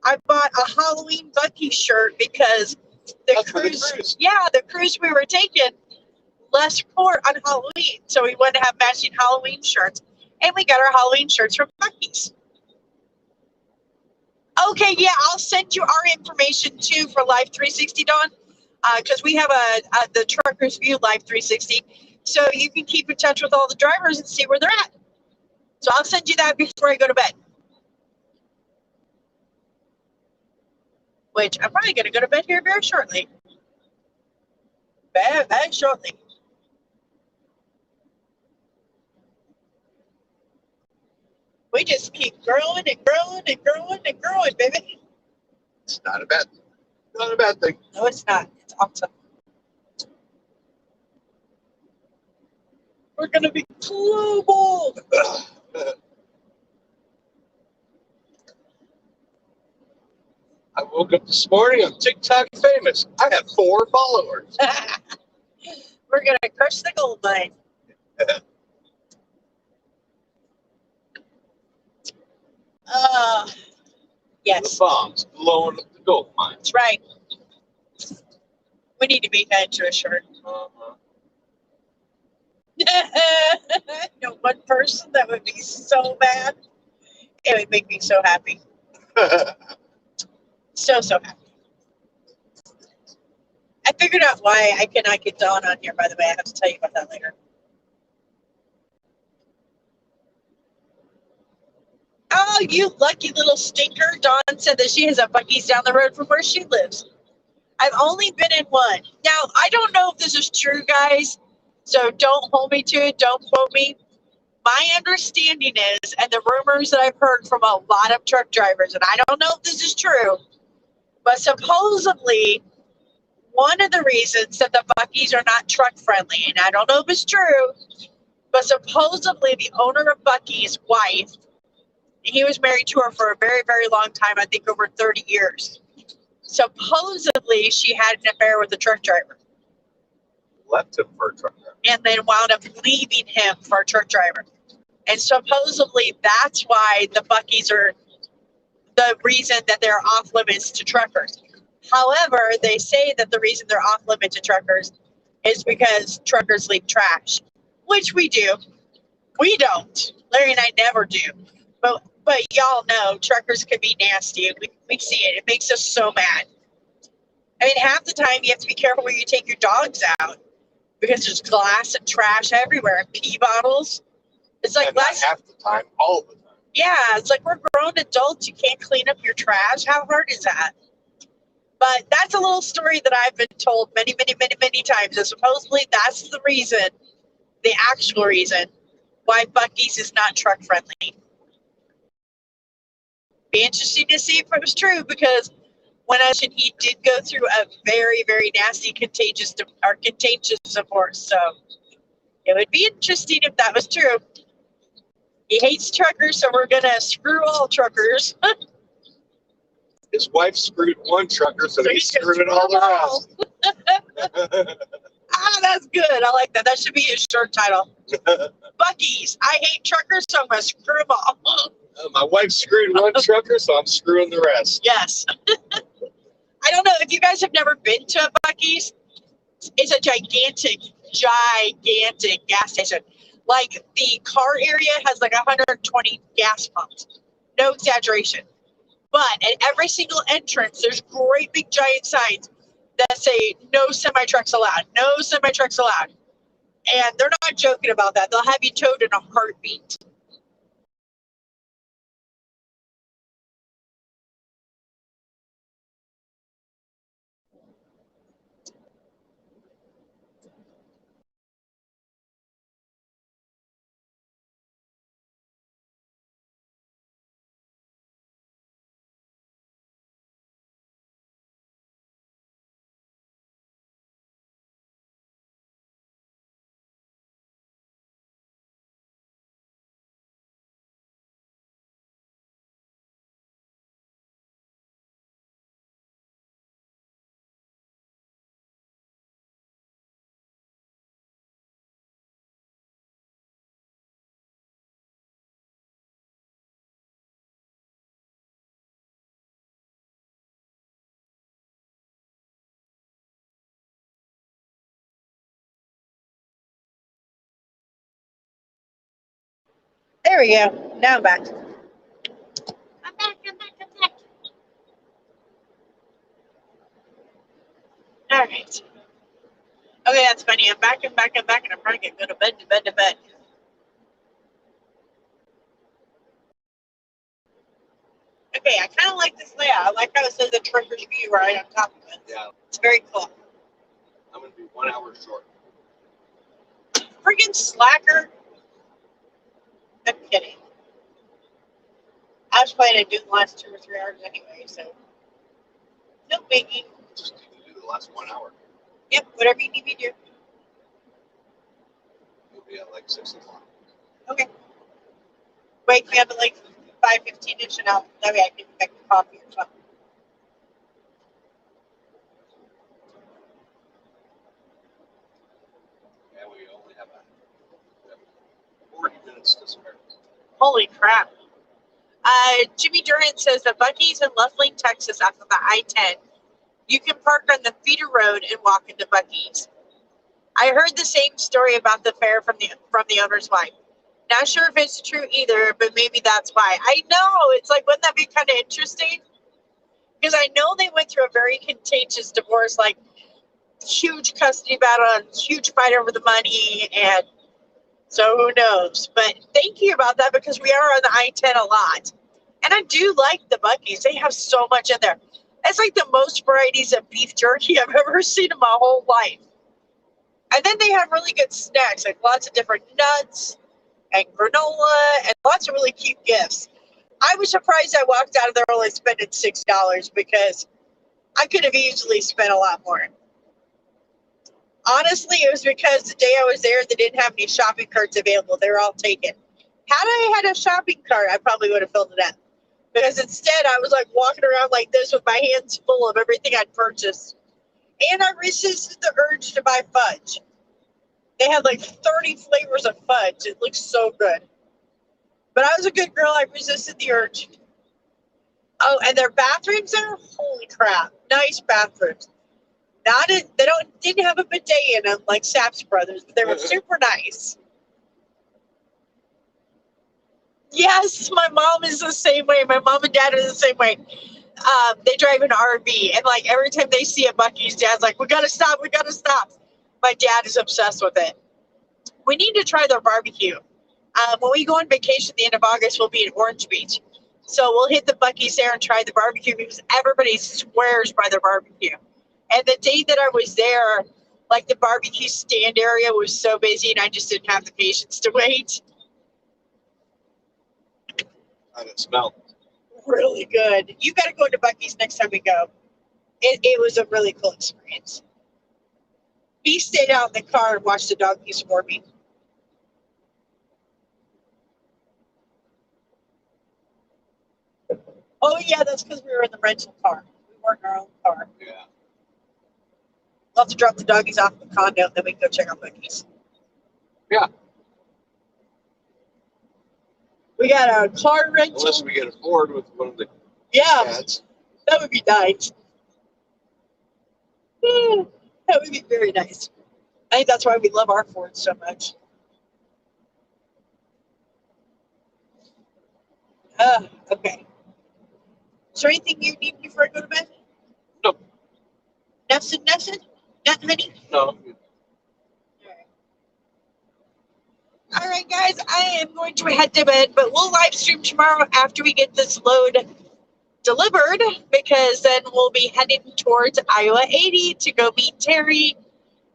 I bought a Halloween Buc-ee shirt because the cruise we were taking less port on Halloween. So we wanted to have matching Halloween shirts. And we got our Halloween shirts from Buc-ee's. Okay, yeah, I'll send you our information too for Live 360, Dawn, because we have the Truckers View Live 360, so you can keep in touch with all the drivers and see where they're at. So I'll send you that before I go to bed. Which I'm probably going to go to bed here very shortly. Very shortly. We just keep growing and growing and growing and growing, baby. It's not a bad thing. No, it's not. It's awesome. We're going to be global. I woke up this morning, I'm TikTok famous. I have 4 followers. We're going to crush the gold mine. Uh, The yes, bombs blowing up the gold mines. that's right. We need to make that into a shirt. Uh-huh. One person that would be so bad. It would make me so happy. So happy. I figured out why I cannot get Dawn on here, by the way. I have to tell you about that later. Oh, you lucky little stinker. Dawn said that she has a Buc-ee's down the road from where she lives. I've only been in one. Now, I don't know if this is true, guys, so don't hold me to it. Don't quote me. My understanding is, and the rumors that I've heard from a lot of truck drivers, and I don't know if this is true, but supposedly one of the reasons that the Buc-ee's are not truck friendly, and I don't know if it's true, but supposedly the owner of Buc-ee's wife, he was married to her for a very, very long time, I think over 30 years. Supposedly she had an affair with a truck driver. Left him for a truck driver. And then wound up leaving him for a truck driver. And supposedly that's why the Buc-ee's are the reason that they're off limits to truckers. However, they say that the reason they're off limit to truckers is because truckers leave trash, which we do. We don't. Larry and I never do. But y'all know truckers can be nasty. We see it. It makes us so mad. I mean, half the time you have to be careful where you take your dogs out because there's glass and trash everywhere and pee bottles. It's like and not half the time, all the time. Yeah, it's like we're grown adults. You can't clean up your trash. How hard is that? But that's a little story that I've been told many, many, many, many times. And supposedly that's the reason, the actual reason, why Buc-ee's is not truck friendly. Be interesting to see if it was true, because when I mentioned he did go through a very, very nasty contagious divorce. So it would be interesting if that was true. He hates truckers, so we're gonna screw all truckers. His wife screwed one trucker, so he screwed it all the rest. That's good. I like that. That should be his short title. Buc-ee's. I hate truckers, so I'm gonna screw them all. My wife screwed one trucker, so I'm screwing the rest. Yes. I don't know if you guys have never been to a Buc-ee's. It's a gigantic gas station. Like the car area has like 120 gas pumps. No exaggeration. But at every single entrance, there's great big giant signs that say no semi trucks allowed. No semi trucks allowed. And they're not joking about that. They'll have you towed in a heartbeat. There we go. Now I'm back. I'm back. All right. Okay, that's funny. I'm back, and I'm trying to go to bed. Okay, I kind of like this layout. I like how it says the trucker's view right on top of it. Yeah, It's very cool. I'm going to be 1 hour short. Friggin' slacker. I'm kidding. I was planning to do the last 2 or 3 hours anyway, so no biggie. Just need to do the last 1 hour. Yep, whatever you need me to do. You'll be at like 6 o'clock. Okay. Wake me up at like 5:15ish, and that way I can make coffee or something. And we only have 40 minutes to spare. Holy crap. Jimmy Durant says that Buc-ee's in Loveland, Texas, off of the I-10. You can park on the feeder road and walk into Buc-ee's. I heard the same story about the fare from the owner's wife. Not sure if it's true either, but maybe that's why. I know. It's like, wouldn't that be kind of interesting? Because I know they went through a very contentious divorce, like huge custody battle and huge fight over the money, and so who knows? But thank you about that, because we are on the I-10 a lot. And I do like the Buc-ee's. They have so much in there. It's like the most varieties of beef jerky I've ever seen in my whole life. And then they have really good snacks, like lots of different nuts and granola and lots of really cute gifts. I was surprised I walked out of there only spending $6, because I could have easily spent a lot more. Honestly, it was because the day I was there, they didn't have any shopping carts available. They were all taken. Had I had a shopping cart, I probably would have filled it up. Because instead, I was like walking around like this with my hands full of everything I'd purchased. And I resisted the urge to buy fudge. They had like 30 flavors of fudge. It looked so good. But I was a good girl. I resisted the urge. Oh, and their bathrooms there? Holy crap. Nice bathrooms. Didn't have a bidet in them like Saps Brothers, but they were super nice. Yes, my mom is the same way. My mom and dad are the same way. They drive an RV, and like every time they see a Buc-ee's, dad's like, "We gotta stop. We gotta stop." My dad is obsessed with it. We need to try their barbecue. When we go on vacation at the end of August, we'll be in Orange Beach. So we'll hit the Buc-ee's there and try the barbecue, because everybody swears by their barbecue. And the day that I was there, like the barbecue stand area was so busy, and I just didn't have the patience to wait. How did it smell? Really good. You got to go to Buc-ee's next time we go. It was a really cool experience. He stayed out in the car and watched the doggies for me. Oh, yeah, that's because we were in the rental car. We weren't in our own car. Yeah. We'll have to drop the doggies off at the condo, then we can go check out Buc-ee's. Yeah. We got a car rental. Unless we get a Ford with one of the cats. That would be nice. That would be very nice. I think that's why we love our Ford so much. Okay. Is there anything you need before I go to bed? No. Nothing? Nothing, honey? No. All right, guys, I am going to head to bed, but we'll live stream tomorrow after we get this load delivered, because then we'll be heading towards Iowa 80 to go meet Terry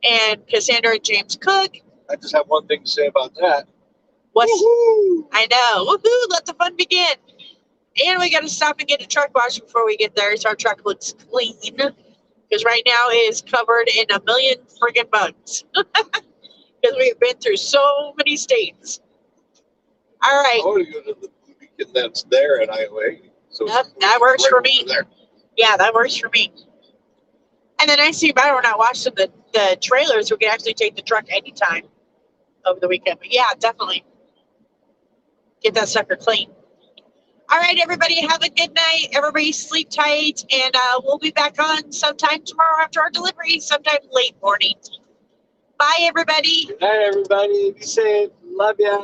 and Cassandra and James Cook. I just have one thing to say about that. Woohoo! I know. Woohoo! Let the fun begin. And we got to stop and get a truck wash before we get there, so our truck looks clean. Because right now it is covered in a million friggin' bugs. Because we've been through so many states. All right. I want to go to the weekend that's there in Iowa. So Yep, that works for me. Yeah, that works for me. And the nice thing about it, we're not washing the trailers. We can actually take the truck anytime over the weekend. But yeah, definitely get that sucker clean. All right, everybody, have a good night. Everybody sleep tight, and we'll be back on sometime tomorrow after our delivery, sometime late morning. Bye, everybody. Good night, everybody. Be safe. Love ya.